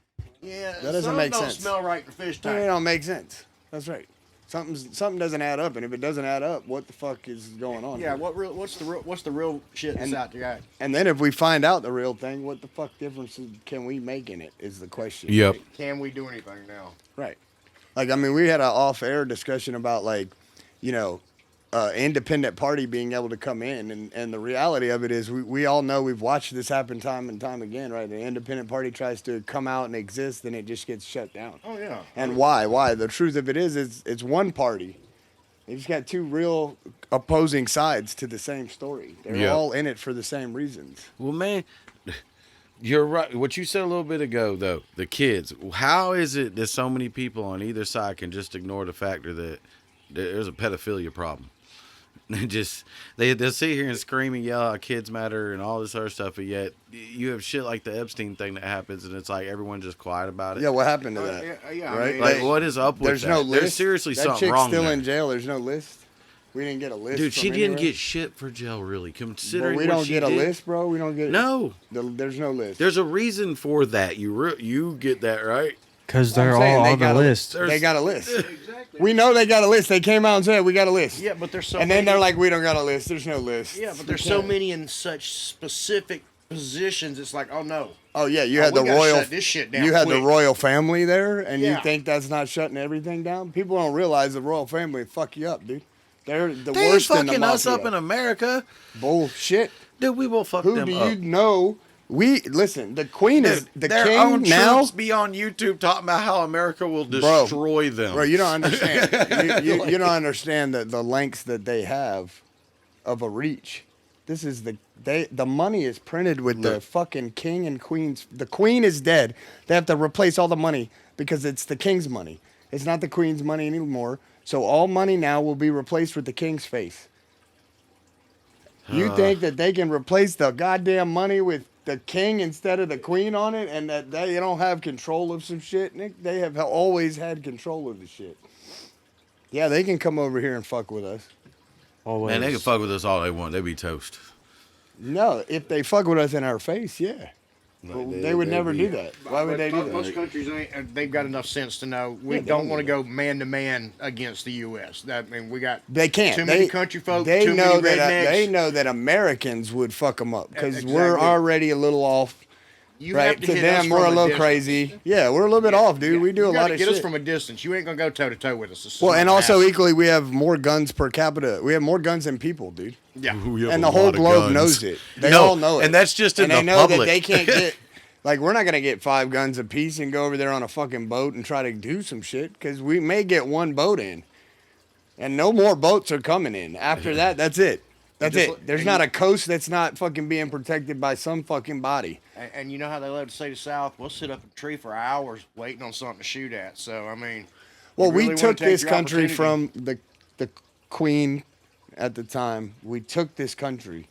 Speaker 16: yeah,
Speaker 3: That doesn't
Speaker 16: some
Speaker 3: make
Speaker 16: don't
Speaker 3: sense.
Speaker 16: smell right in the fish
Speaker 3: It
Speaker 16: tank.
Speaker 3: don't make sense. That's right. Something doesn't add up, and if it doesn't add up, what the fuck is going on?
Speaker 16: Yeah,
Speaker 3: here?
Speaker 16: what's the real shit that's out there?
Speaker 3: And then if we find out the real thing, what the fuck difference can we make in it? Is the question.
Speaker 2: Yep.
Speaker 3: Right?
Speaker 16: Can we do anything now?
Speaker 3: Right. Like, I mean, we had an off-air discussion about, like, you know, independent party being able to come in, and the reality of it is we all know, we've watched this happen time and time again, right? The independent party tries to come out and exist, and it just gets shut down.
Speaker 16: Oh yeah.
Speaker 3: And why? The truth of it is it's one party. You just got two real opposing sides to the same story. They're
Speaker 2: Yeah.
Speaker 3: all in it for the same reasons.
Speaker 2: Well, man, you're right. What you said a little bit ago, though, the kids. How is it that so many people on either side can just ignore the factor that there's a pedophilia problem? They'll sit here and scream and yell out kids matter and all this other stuff, but yet you have shit like the Epstein thing that happens, and it's like everyone's just quiet about it.
Speaker 3: Yeah, what happened to that?
Speaker 16: Yeah,
Speaker 3: Right?
Speaker 2: Like, what is up with
Speaker 3: There's
Speaker 2: that?
Speaker 3: no list.
Speaker 2: There's seriously
Speaker 3: that
Speaker 2: something
Speaker 3: chick's
Speaker 2: wrong
Speaker 3: still
Speaker 2: there.
Speaker 3: in jail. There's no list. We didn't get a list.
Speaker 2: Dude, she
Speaker 3: from
Speaker 2: didn't
Speaker 3: anywhere.
Speaker 2: get shit for jail, really. Considering
Speaker 3: But we
Speaker 2: what
Speaker 3: don't
Speaker 2: she
Speaker 3: get a
Speaker 2: did.
Speaker 3: list, bro. We don't get.
Speaker 2: No.
Speaker 3: There's no list.
Speaker 2: There's a reason for that. You get that, right?
Speaker 15: Because
Speaker 3: I'm
Speaker 15: they're
Speaker 3: saying
Speaker 15: all
Speaker 3: they
Speaker 15: on the
Speaker 3: got a-
Speaker 15: list.
Speaker 3: They got a list. We know they got a list. They came out and said we got a list.
Speaker 16: Yeah, but there's so
Speaker 3: and
Speaker 16: many.
Speaker 3: then they're like, we don't got a list. There's no list.
Speaker 16: Yeah, but there's so many in such specific positions. It's like, oh no.
Speaker 3: Oh yeah, you had the
Speaker 16: we gotta
Speaker 3: royal.
Speaker 16: shut this shit down
Speaker 3: You had
Speaker 16: quick.
Speaker 3: the royal family there, and you
Speaker 16: Yeah.
Speaker 3: think that's not shutting everything down? People don't realize the royal family fuck you up, dude. They're the
Speaker 2: They ain't
Speaker 3: worst in the
Speaker 2: fucking us
Speaker 3: mafia.
Speaker 2: up in America.
Speaker 3: Bullshit.
Speaker 2: Dude, we will fuck
Speaker 3: Who
Speaker 2: them
Speaker 3: do
Speaker 2: up.
Speaker 3: you know? Listen. The queen is the
Speaker 2: Their
Speaker 3: king
Speaker 2: own
Speaker 3: now.
Speaker 2: troops be on YouTube talking about how America will destroy them.
Speaker 3: Bro, you don't understand. you don't understand the lengths that they have of a reach. This is the money is printed with the fucking king and queens. The queen is dead. They have to replace all the money because it's the king's money. It's not the queen's money anymore. So all money now will be replaced with the king's face. You think that they can replace the goddamn money with the king instead of the queen on it, and that they don't have control of some shit? Nick, they have always had control of the shit. Yeah, they can come over here and fuck with us.
Speaker 2: Man, they can fuck with us all they want. They be toast.
Speaker 3: No, if they fuck with us in our face, yeah. Well, they would never do that. Why would they do that?
Speaker 16: Most countries they've got enough sense to know we don't want to go man to man against the U.S. I mean, we got
Speaker 3: They can't.
Speaker 16: too many country folk.
Speaker 3: They
Speaker 16: too
Speaker 3: know
Speaker 16: many
Speaker 3: that
Speaker 16: rednecks.
Speaker 3: they know that Americans would fuck them up because
Speaker 16: Exactly.
Speaker 3: we're already a little off.
Speaker 16: You
Speaker 3: right?
Speaker 16: have to
Speaker 3: To
Speaker 16: hit
Speaker 3: them,
Speaker 16: us
Speaker 3: we're a
Speaker 16: from
Speaker 3: little
Speaker 16: distance.
Speaker 3: crazy. Yeah, we're a little bit off, dude. We do
Speaker 16: You
Speaker 3: a
Speaker 16: gotta
Speaker 3: lot of
Speaker 16: get
Speaker 3: shit.
Speaker 16: us from a distance. You ain't gonna go toe to toe with us. This is
Speaker 3: Well, and also
Speaker 16: massive.
Speaker 3: equally, we have more guns per capita. We have more guns than people, dude.
Speaker 16: Yeah.
Speaker 2: We have
Speaker 3: And
Speaker 2: a
Speaker 3: the whole
Speaker 2: lot of
Speaker 3: globe
Speaker 2: guns.
Speaker 3: knows it. They
Speaker 2: No,
Speaker 3: all know it.
Speaker 2: and that's just in
Speaker 3: and
Speaker 2: the
Speaker 3: they know
Speaker 2: public.
Speaker 3: that they can't get. Like, we're not gonna get 5 guns apiece and go over there on a fucking boat and try to do some shit because we may get one boat in, and no more boats are coming in. After that, that's it. That's
Speaker 16: Just
Speaker 3: it. There's not a coast that's not fucking being protected by some fucking body.
Speaker 16: And you know how they love to say to South, we'll sit up a tree for hours waiting on something to shoot at. So I mean,
Speaker 3: Well,
Speaker 16: you really
Speaker 3: we
Speaker 16: wanna
Speaker 3: took
Speaker 16: take
Speaker 3: this
Speaker 16: your
Speaker 3: country
Speaker 16: opportunity.
Speaker 3: from the queen at the time. We took this country,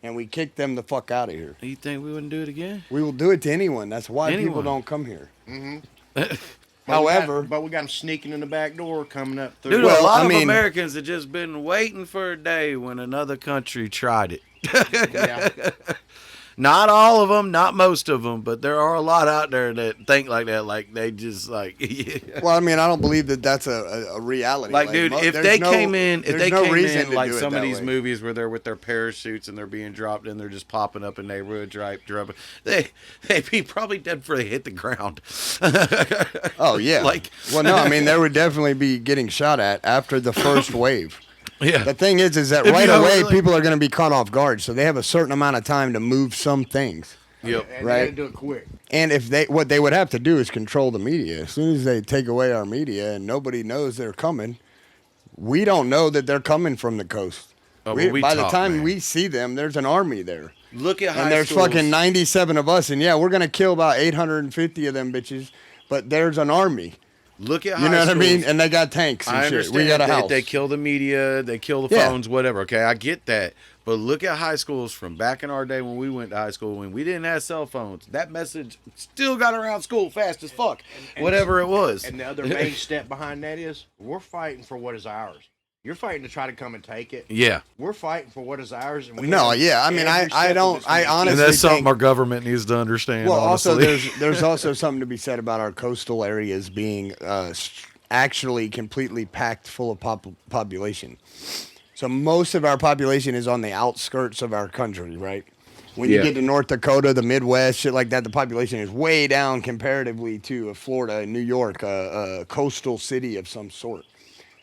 Speaker 3: and we kicked them the fuck out of here.
Speaker 2: You think we wouldn't do it again?
Speaker 3: We will do it to anyone. That's why people
Speaker 2: Anyone.
Speaker 3: don't come here.
Speaker 16: Mm-hmm.
Speaker 3: However,
Speaker 16: but we got them sneaking in the back door, coming up through.
Speaker 2: Dude,
Speaker 3: Well,
Speaker 2: a lot
Speaker 3: I
Speaker 2: of
Speaker 3: mean-
Speaker 2: Americans have just been waiting for a day when another country tried it.
Speaker 16: Yeah.
Speaker 2: Not all of them, not most of them, but there are a lot out there that think like that. Like they just like, yeah.
Speaker 3: well, I mean, I don't believe that that's a reality.
Speaker 2: Like, dude, if
Speaker 3: there's
Speaker 2: they
Speaker 3: no-
Speaker 2: came in, if
Speaker 3: there's
Speaker 2: they
Speaker 3: no
Speaker 2: came
Speaker 3: reason
Speaker 2: in
Speaker 3: to
Speaker 2: like
Speaker 3: do it
Speaker 2: some of
Speaker 3: that
Speaker 2: these
Speaker 3: way.
Speaker 2: movies where they're with their parachutes and they're being dropped and they're just popping up in neighborhoods, right? Dropping, they'd be probably dead before they hit the ground.
Speaker 3: Oh yeah.
Speaker 2: Like,
Speaker 3: well, no, I mean, they would definitely be getting shot at after the first wave.
Speaker 2: yeah.
Speaker 3: The thing is that
Speaker 2: If
Speaker 3: right
Speaker 2: you know,
Speaker 3: away
Speaker 2: like-
Speaker 3: people are going to be caught off guard, so they have a certain amount of time to move some things.
Speaker 2: Yep.
Speaker 16: And
Speaker 3: Right.
Speaker 16: they gotta do it quick.
Speaker 3: And if what they would have to do is control the media. As soon as they take away our media and nobody knows they're coming, we don't know that they're coming from the coast.
Speaker 2: Oh, well, we
Speaker 3: by the
Speaker 2: talk,
Speaker 3: time
Speaker 2: man.
Speaker 3: we see them, there's an army there.
Speaker 2: Look at high
Speaker 3: And there's
Speaker 2: schools.
Speaker 3: fucking 97 of us, and yeah, we're gonna kill about 850 of them bitches. But there's an army.
Speaker 2: Look at
Speaker 3: You know
Speaker 2: high
Speaker 3: what I mean?
Speaker 2: schools.
Speaker 3: And they got tanks and
Speaker 2: I
Speaker 3: shit.
Speaker 2: understand
Speaker 3: We got a
Speaker 2: that
Speaker 3: house.
Speaker 2: they kill the media, they kill the
Speaker 3: Yeah.
Speaker 2: phones, whatever. Okay, I get that. But look at high schools from back in our day when we went to high school, when we didn't have cell phones. That message still got around school fast as fuck, whatever it was.
Speaker 16: And the other main step behind that is we're fighting for what is ours. You're fighting to try to come and take it.
Speaker 2: Yeah.
Speaker 16: We're fighting for what is ours. And we
Speaker 3: No,
Speaker 16: have
Speaker 3: yeah. I mean,
Speaker 16: every
Speaker 3: I
Speaker 16: step
Speaker 3: don't.
Speaker 16: of this
Speaker 3: I
Speaker 16: thing.
Speaker 3: honestly
Speaker 2: And that's something
Speaker 3: think,
Speaker 2: our government needs to understand.
Speaker 3: well, also
Speaker 2: honestly.
Speaker 3: there's also something to be said about our coastal areas being actually completely packed full of population. So most of our population is on the outskirts of our country, right? When you
Speaker 2: Yeah.
Speaker 3: get to North Dakota, the Midwest, shit like that, the population is way down comparatively to Florida and New York, a coastal city of some sort,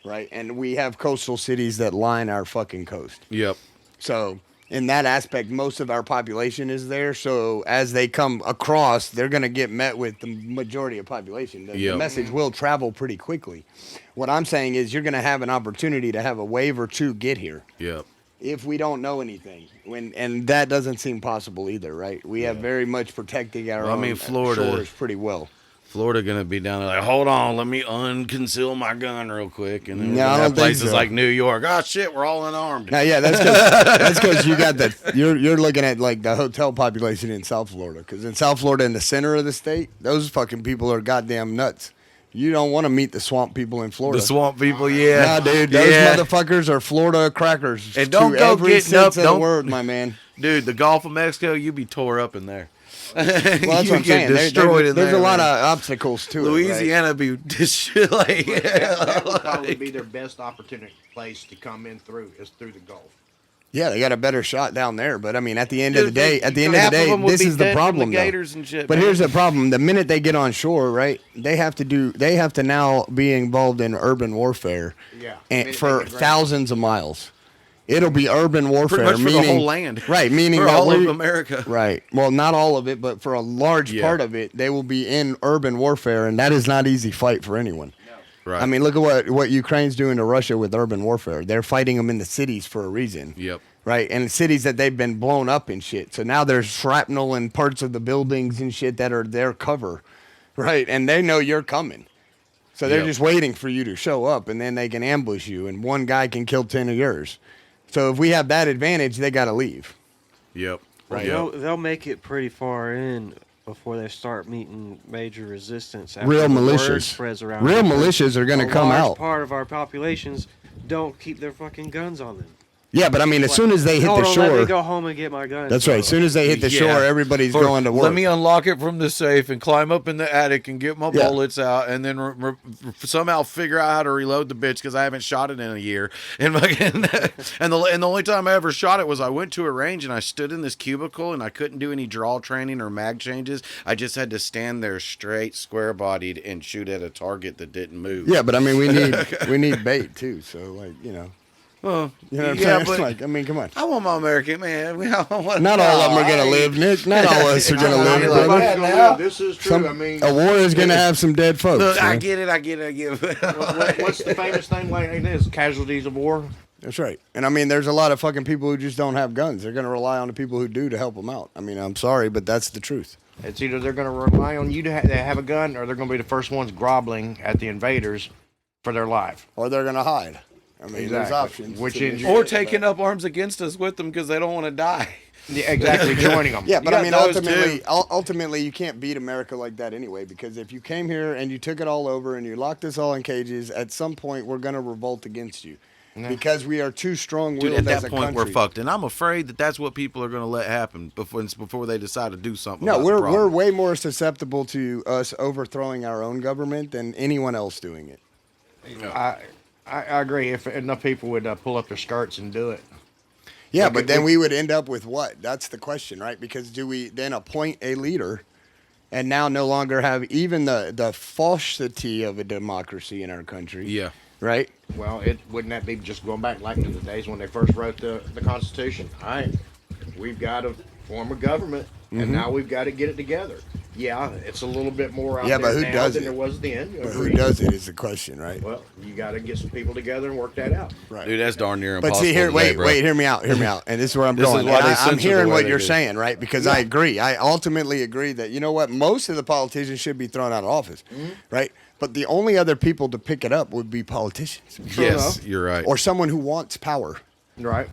Speaker 3: right? And we have coastal cities that line our fucking coast.
Speaker 2: Yep.
Speaker 3: So in that aspect, most of our population is there. So as they come across, they're going to get met with the majority of population. The
Speaker 2: Yep.
Speaker 3: message will travel pretty quickly. What I'm saying is you're going to have an opportunity to have a wave or two get here
Speaker 2: Yep.
Speaker 3: if we don't know anything. And that doesn't seem possible either, right? We have very much protecting our
Speaker 2: Well, I
Speaker 3: own
Speaker 2: mean, Florida-
Speaker 3: shores pretty well.
Speaker 2: Florida gonna be down there like, hold on, let me unconceal my gun real quick, and then we're
Speaker 3: No, I
Speaker 2: gonna
Speaker 3: don't
Speaker 2: have
Speaker 3: think
Speaker 2: places
Speaker 3: so.
Speaker 2: like New York. Oh shit, we're all unarmed.
Speaker 3: Now, yeah, that's because you got you're looking at like the hotel population in South Florida. Because in South Florida, in the center of the state, those fucking people are goddamn nuts. You don't want to meet the swamp people in Florida.
Speaker 2: The swamp people, yeah.
Speaker 3: Nah, dude, those
Speaker 2: Yeah.
Speaker 3: motherfuckers are Florida crackers.
Speaker 2: And don't
Speaker 3: to
Speaker 2: go
Speaker 3: every
Speaker 2: getting
Speaker 3: sense
Speaker 2: up.
Speaker 3: of the
Speaker 2: Don't,
Speaker 3: word, my man.
Speaker 2: dude. The Gulf of Mexico, you be tore up in there.
Speaker 3: Well, that's
Speaker 2: You
Speaker 3: what I'm
Speaker 2: get
Speaker 3: saying.
Speaker 2: destroyed in
Speaker 3: There's
Speaker 2: there,
Speaker 3: a lot
Speaker 2: man.
Speaker 3: of obstacles to it.
Speaker 2: Louisiana be like,
Speaker 16: That would probably be their best opportunity place to come in through is through the Gulf.
Speaker 3: Yeah, they got a better shot down there, but I mean, at the end
Speaker 2: Dude,
Speaker 3: of the day,
Speaker 2: half of them would
Speaker 3: this
Speaker 2: be
Speaker 3: is the
Speaker 2: dead from
Speaker 3: problem,
Speaker 2: the
Speaker 3: though.
Speaker 2: gators and shit,
Speaker 3: But
Speaker 2: man.
Speaker 3: here's the problem: the minute they get on shore, right, they have to now be involved in urban warfare,
Speaker 16: Yeah.
Speaker 3: and for thousands of miles. It'll be urban warfare,
Speaker 2: Pretty much for
Speaker 3: meaning
Speaker 2: the whole land,
Speaker 3: right? Meaning
Speaker 2: for
Speaker 3: that
Speaker 2: all of
Speaker 3: we-
Speaker 2: America,
Speaker 3: right? Well, not all of it, but for a large part of it, they will be in urban warfare, and that is not easy fight for anyone.
Speaker 2: Right.
Speaker 3: I mean, look at what Ukraine's doing to Russia with urban warfare. They're fighting them in the cities for a reason.
Speaker 2: Yep.
Speaker 3: Right, and cities that they've been blown up and shit. So now there's shrapnel in parts of the buildings and shit that are their cover, right? And they know you're coming, so they're
Speaker 2: Yep.
Speaker 3: just waiting for you to show up, and then they can ambush you, and one guy can kill 10 of yours. So if we have that advantage, they got to leave.
Speaker 2: Yep.
Speaker 3: Right.
Speaker 15: They'll make it pretty far in before they start meeting major resistance. After
Speaker 3: Real
Speaker 15: the word
Speaker 3: militias.
Speaker 15: spreads around.
Speaker 3: Real
Speaker 15: because
Speaker 3: militias are gonna
Speaker 15: a
Speaker 3: come
Speaker 15: large
Speaker 3: out.
Speaker 15: Part of our populations don't keep their fucking guns on them.
Speaker 3: Yeah, but I mean, as soon as they hit
Speaker 15: no,
Speaker 3: the
Speaker 15: don't let me
Speaker 3: shore,
Speaker 15: go home and get my guns.
Speaker 3: that's right. As soon as they hit the shore, everybody's going to work.
Speaker 2: Let me unlock it from the safe and climb up in the attic and get my
Speaker 3: Yeah.
Speaker 2: bullets out, and then somehow figure out how to reload the bitch because I haven't shot it in a year. And fucking, and the only time I ever shot it was I went to a range and I stood in this cubicle and I couldn't do any draw training or mag changes. I just had to stand there straight, square bodied, and shoot at a target that didn't move.
Speaker 3: Yeah, but I mean, we need bait too. So like, you know.
Speaker 2: Well,
Speaker 3: You know what I'm
Speaker 2: yeah,
Speaker 3: saying?
Speaker 2: but
Speaker 3: Like, I mean, come on.
Speaker 2: I want my American man.
Speaker 3: Not all of them are gonna live, Nick. Not all of us are gonna live, brother.
Speaker 16: This is true. I mean,
Speaker 3: a war is gonna have some dead folks.
Speaker 2: Look, I
Speaker 3: man.
Speaker 2: get it.
Speaker 16: What's the famous thing like this? Casualties of war.
Speaker 3: That's right. And I mean, there's a lot of fucking people who just don't have guns. They're gonna rely on the people who do to help them out. I mean, I'm sorry, but that's the truth.
Speaker 16: It's either they're going to rely on you to have a gun, or they're going to be the first ones groveling at the invaders for their life.
Speaker 3: Or they're gonna hide. I mean, there's options.
Speaker 2: Or taking up arms against us with them because they don't want to die.
Speaker 16: Yeah, exactly, joining them.
Speaker 3: Yeah, but
Speaker 2: You
Speaker 3: I mean,
Speaker 2: got those
Speaker 3: ultimately, you can't beat America like that anyway. Because if you came here and you took it all over and you locked us all in cages, at some point we're gonna revolt against you, because we are too strong-willed
Speaker 2: Dude, at
Speaker 3: as
Speaker 2: that
Speaker 3: a
Speaker 2: point,
Speaker 3: country.
Speaker 2: we're fucked, and I'm afraid that that's what people are going to let happen before they decide to do something.
Speaker 3: No,
Speaker 2: about the
Speaker 3: we're
Speaker 2: problem.
Speaker 3: way more susceptible to us overthrowing our own government than anyone else doing it.
Speaker 16: I agree. If enough people would pull up their skirts and do it.
Speaker 3: Yeah,
Speaker 16: Like,
Speaker 3: but then we would end up with what? That's the question, right? Because do we then appoint a leader and now no longer have even the falsity of a democracy in our country?
Speaker 2: Yeah.
Speaker 3: Right?
Speaker 16: Well, wouldn't that be just going back like to the days when they first wrote the Constitution? All right, we've got to form a government, and now we've got to get it together. Yeah, it's a little bit more out
Speaker 3: Yeah,
Speaker 16: there
Speaker 3: but who
Speaker 16: now
Speaker 3: does
Speaker 16: than
Speaker 3: it?
Speaker 16: there was then.
Speaker 3: But who does it is the question, right?
Speaker 16: Well, you got to get some people together and work that out.
Speaker 3: Right.
Speaker 2: Dude, that's darn near
Speaker 3: But
Speaker 2: impossible.
Speaker 3: see here,
Speaker 2: today, bro.
Speaker 3: wait, hear me out, and this is where I'm
Speaker 2: This is
Speaker 3: going.
Speaker 2: why
Speaker 3: And
Speaker 2: they
Speaker 3: I'm
Speaker 2: censor the
Speaker 3: hearing
Speaker 2: way
Speaker 3: what
Speaker 2: they
Speaker 3: you're
Speaker 2: do.
Speaker 3: saying, right? Because I agree. I ultimately agree that, you know what, most of the politicians should be thrown out of office, right? But the only other people to pick it up would be politicians.
Speaker 2: Yes, you're right.
Speaker 3: Or someone who wants power.
Speaker 16: Right.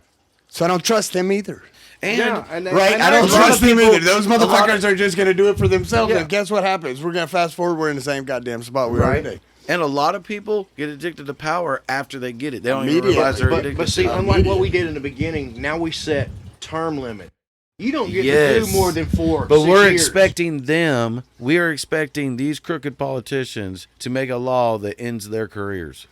Speaker 3: So I don't trust them either.
Speaker 2: And,
Speaker 3: Right, I don't trust them either. Those motherfuckers
Speaker 2: of-
Speaker 3: are just going to do it for themselves.
Speaker 2: Yeah.
Speaker 3: And guess what happens? We're going to fast forward. We're in the same goddamn spot we are today.
Speaker 2: And a lot of people get addicted to power after they get it. They don't even realize they're addicted.
Speaker 16: But see,
Speaker 2: to it.
Speaker 16: unlike what we did in the beginning, now we set term limit. You don't get to
Speaker 2: Yes.
Speaker 16: do more than 4.
Speaker 2: But
Speaker 16: 6
Speaker 2: we're
Speaker 16: years.
Speaker 2: expecting them. We are expecting these crooked politicians to make a law that ends their careers.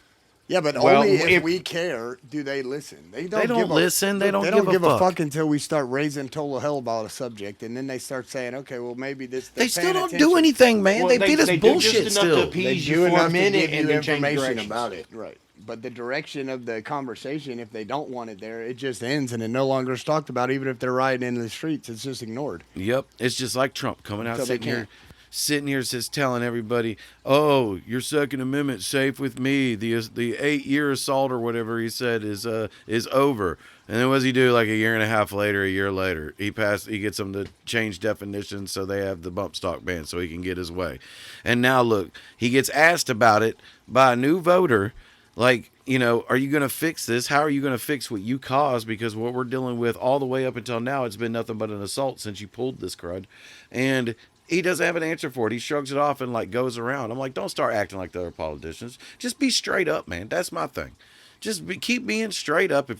Speaker 3: Yeah, but
Speaker 2: Well,
Speaker 3: only if
Speaker 2: if-
Speaker 3: we care do they listen. They
Speaker 2: don't
Speaker 3: give
Speaker 2: listen. They don't
Speaker 3: give
Speaker 2: give a
Speaker 3: a
Speaker 2: fuck.
Speaker 3: fuck until we start raising total hell about a subject, and then they start saying, "Okay, well maybe this."
Speaker 2: They still don't do anything, man. They feed us
Speaker 16: they do
Speaker 2: bullshit
Speaker 16: just enough to
Speaker 2: still.
Speaker 16: appease
Speaker 3: They
Speaker 16: you
Speaker 3: do
Speaker 16: for
Speaker 3: enough
Speaker 16: a
Speaker 3: to
Speaker 16: minute
Speaker 3: give you
Speaker 16: and then change
Speaker 3: information
Speaker 16: directions.
Speaker 3: about it, right? But the direction of the conversation, if they don't want it there, it just ends and it no longer is talked about. Even if they're riding in the streets, it's just ignored.
Speaker 2: Yep, it's just like Trump coming out
Speaker 3: So they
Speaker 2: sitting here says telling everybody, "Oh, your Second Amendment safe with me. The 8-year assault or whatever he said is over." And then what does he do? Like a year and a half later, a year later, he gets them to change definitions so they have the bump stock ban so he can get his way. And now look, he gets asked about it by a new voter. Like, you know, are you going to fix this? How are you going to fix what you caused? Because what we're dealing with all the way up until now, it's been nothing but an assault since you pulled this crud. And he doesn't have an answer for it. He shrugs it off and like goes around. I'm like, don't start acting like the other politicians. Just be straight up, man. That's my thing. Just keep being straight up.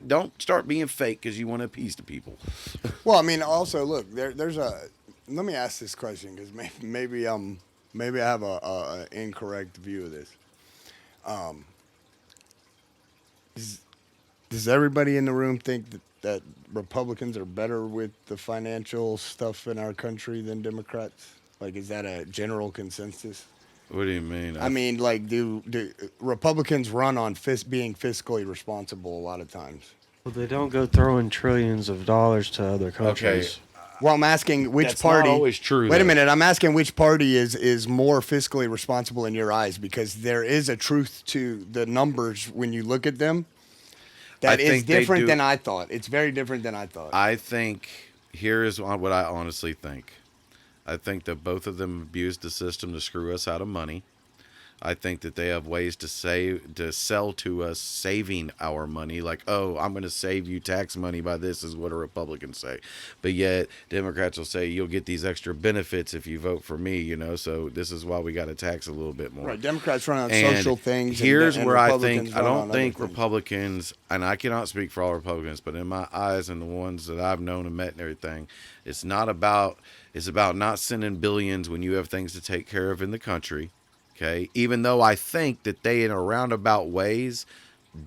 Speaker 2: Don't start being fake because you want to appease the people.
Speaker 3: Well, I mean, also look, there's a let me ask this question because maybe I have a incorrect view of this. Does everybody in the room think that Republicans are better with the financial stuff in our country than Democrats? Like, is that a general consensus?
Speaker 2: What do you mean?
Speaker 3: I mean, like, do Republicans run on being fiscally responsible a lot of times?
Speaker 15: Well, they don't go throwing trillions of dollars to other countries.
Speaker 3: Well, I'm asking which
Speaker 2: That's
Speaker 3: party.
Speaker 2: not always true.
Speaker 3: Wait a
Speaker 2: though.
Speaker 3: minute. I'm asking which party is more fiscally responsible in your eyes, because there is a truth to the numbers when you look at them. That is different than I thought. It's very different than I thought.
Speaker 2: I think here is what I honestly think. I think that both of them abused the system to screw us out of money. I think that they have ways to sell to us saving our money. Like, oh, I'm going to save you tax money by this, is what a Republican say. But yet Democrats will say you'll get these extra benefits if you vote for me, you know. So this is why we got to tax a little bit more.
Speaker 3: Right. Democrats run on
Speaker 2: And
Speaker 3: social things.
Speaker 2: Here's
Speaker 3: and
Speaker 2: where I
Speaker 3: Republicans
Speaker 2: think I
Speaker 3: run
Speaker 2: don't
Speaker 3: on
Speaker 2: think
Speaker 3: other things.
Speaker 2: Republicans, and I cannot speak for all Republicans, but in my eyes and the ones that I've known and met and everything, it's about not sending billions when you have things to take care of in the country. Okay, even though I think that they, in a roundabout ways,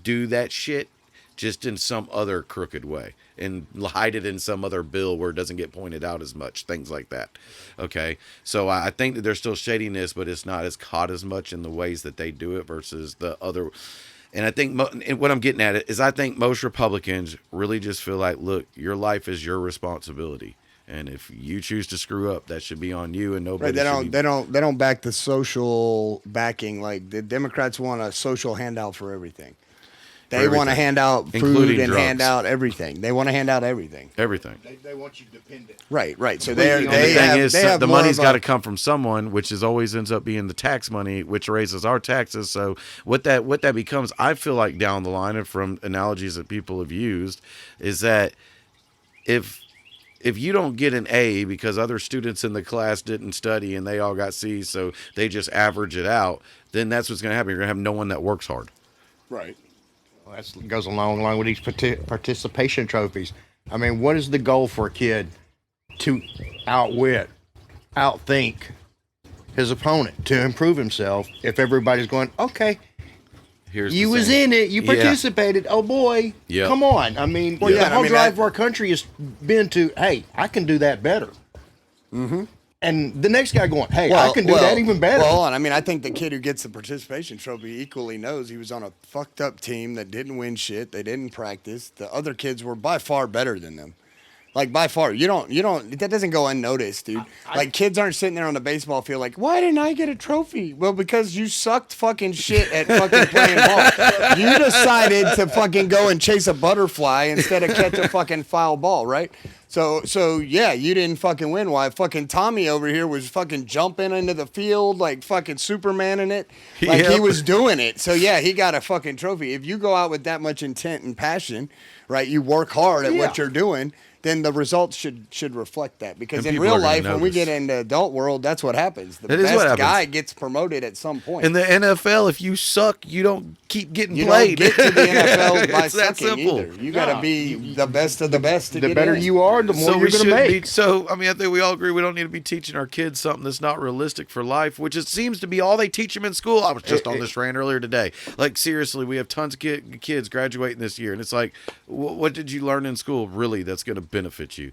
Speaker 2: do that shit just in some other crooked way and hide it in some other bill where it doesn't get pointed out as much, things like that. Okay, so I think that there's still shadiness, but it's not as caught as much in the ways that they do it versus the other. And I think what I'm getting at is I think most Republicans really just feel like, look, your life is your responsibility. And if you choose to screw up, that should be on you and nobody.
Speaker 3: Right, they don't back the social backing. Like, the Democrats want a social handout for everything. They want to hand out food
Speaker 2: including
Speaker 3: and
Speaker 2: drugs.
Speaker 3: hand out everything. They want to hand out everything.
Speaker 2: Everything.
Speaker 16: They want you dependent.
Speaker 3: Right. So
Speaker 2: The
Speaker 3: the
Speaker 2: money's got to come from someone, which is always ends up being the tax money, which raises our taxes. So what that becomes, I feel like down the line, and from analogies that people have used, is that if you don't get an A because other students in the class didn't study and they all got C's, so they just average it out, then that's what's going to happen. You're going to have no one that works hard.
Speaker 3: Right.
Speaker 16: Well, that goes along with these participation trophies. I mean, what is the goal for a kid to outthink his opponent, to improve himself, if everybody's going, okay, you was in it. You participated. Yeah. Oh, boy.
Speaker 2: Yep.
Speaker 16: Come on. I mean, the whole drive of our country has been to, hey, I can do that better.
Speaker 3: Mm-hmm.
Speaker 16: And the next guy going, hey, I can do that even better.
Speaker 3: Well, hold on. I mean, I think the kid who gets the participation trophy equally knows he was on a fucked up team that didn't win shit. They didn't practice. The other kids were by far better than them. Like, by far. You don't, that doesn't go unnoticed, dude. Like, kids aren't sitting there on the baseball field like, why didn't I get a trophy? Well, because you sucked fucking shit at fucking playing ball. You decided to fucking go and chase a butterfly instead of catch a fucking foul ball, right? So yeah, you didn't fucking win. Why fucking Tommy over here was fucking jumping into the field like fucking Superman in it. Like, he was doing it. So yeah, he got a fucking trophy. If you go out with that much intent and passion, right, you work hard at what you're doing, then the results should reflect that. Because in real life, when we get into adult world, that's what happens. The best guy gets promoted at some point.
Speaker 2: In the NFL, if you suck, you don't keep getting
Speaker 3: You
Speaker 2: played.
Speaker 3: don't get to the NFL by
Speaker 2: It's that
Speaker 3: sucking
Speaker 2: simple.
Speaker 3: either. You got to be the best of the best to
Speaker 16: The
Speaker 3: get
Speaker 16: better
Speaker 3: in.
Speaker 16: you are, the more you're going to make.
Speaker 2: So, I mean, I think we all agree we don't need to be teaching our kids something that's not realistic for life, which it seems to be all they teach them in school. I was just on this rant earlier today. Like, seriously, we have tons of kids graduating this year, and it's like, what did you learn in school, really, that's going to benefit you?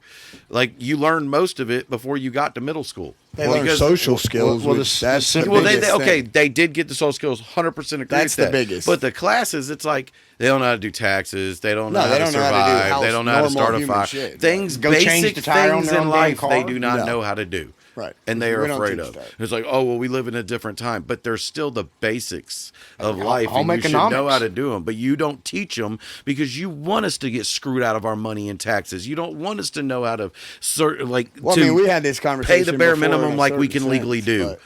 Speaker 2: Like, you learned most of it before you got to middle school.
Speaker 3: They learn social skills.
Speaker 2: They did get the social skills. 100% agree.
Speaker 3: That's
Speaker 2: with
Speaker 3: the
Speaker 2: that.
Speaker 3: biggest.
Speaker 2: But the classes, it's like they don't know how to do taxes. They don't know how
Speaker 3: they
Speaker 2: to
Speaker 3: don't know how to do
Speaker 2: survive.
Speaker 3: house-
Speaker 2: They don't know how to start a
Speaker 3: normal
Speaker 2: fire.
Speaker 3: human shit.
Speaker 2: Things,
Speaker 16: Go change
Speaker 2: basic
Speaker 16: the tire on
Speaker 2: things
Speaker 16: their
Speaker 2: in
Speaker 16: own
Speaker 2: life,
Speaker 16: damn
Speaker 2: they
Speaker 16: car?
Speaker 2: do not
Speaker 3: No.
Speaker 2: know how to do.
Speaker 3: Right.
Speaker 2: And they are
Speaker 3: We don't
Speaker 2: afraid
Speaker 3: teach
Speaker 2: of.
Speaker 3: that.
Speaker 2: It's like, oh, well, we live in a different time. But there's still the basics of life.
Speaker 16: home
Speaker 2: And you should know
Speaker 16: economics.
Speaker 2: how to do them. But you don't teach them because you want us to get screwed out of our money and taxes. You don't want us to know how to,
Speaker 3: Well, I mean, we had this conversation.
Speaker 2: pay the bare
Speaker 3: before in
Speaker 2: minimum
Speaker 3: a
Speaker 2: like we
Speaker 3: certain
Speaker 2: can legally
Speaker 3: sense,
Speaker 2: do.
Speaker 3: but,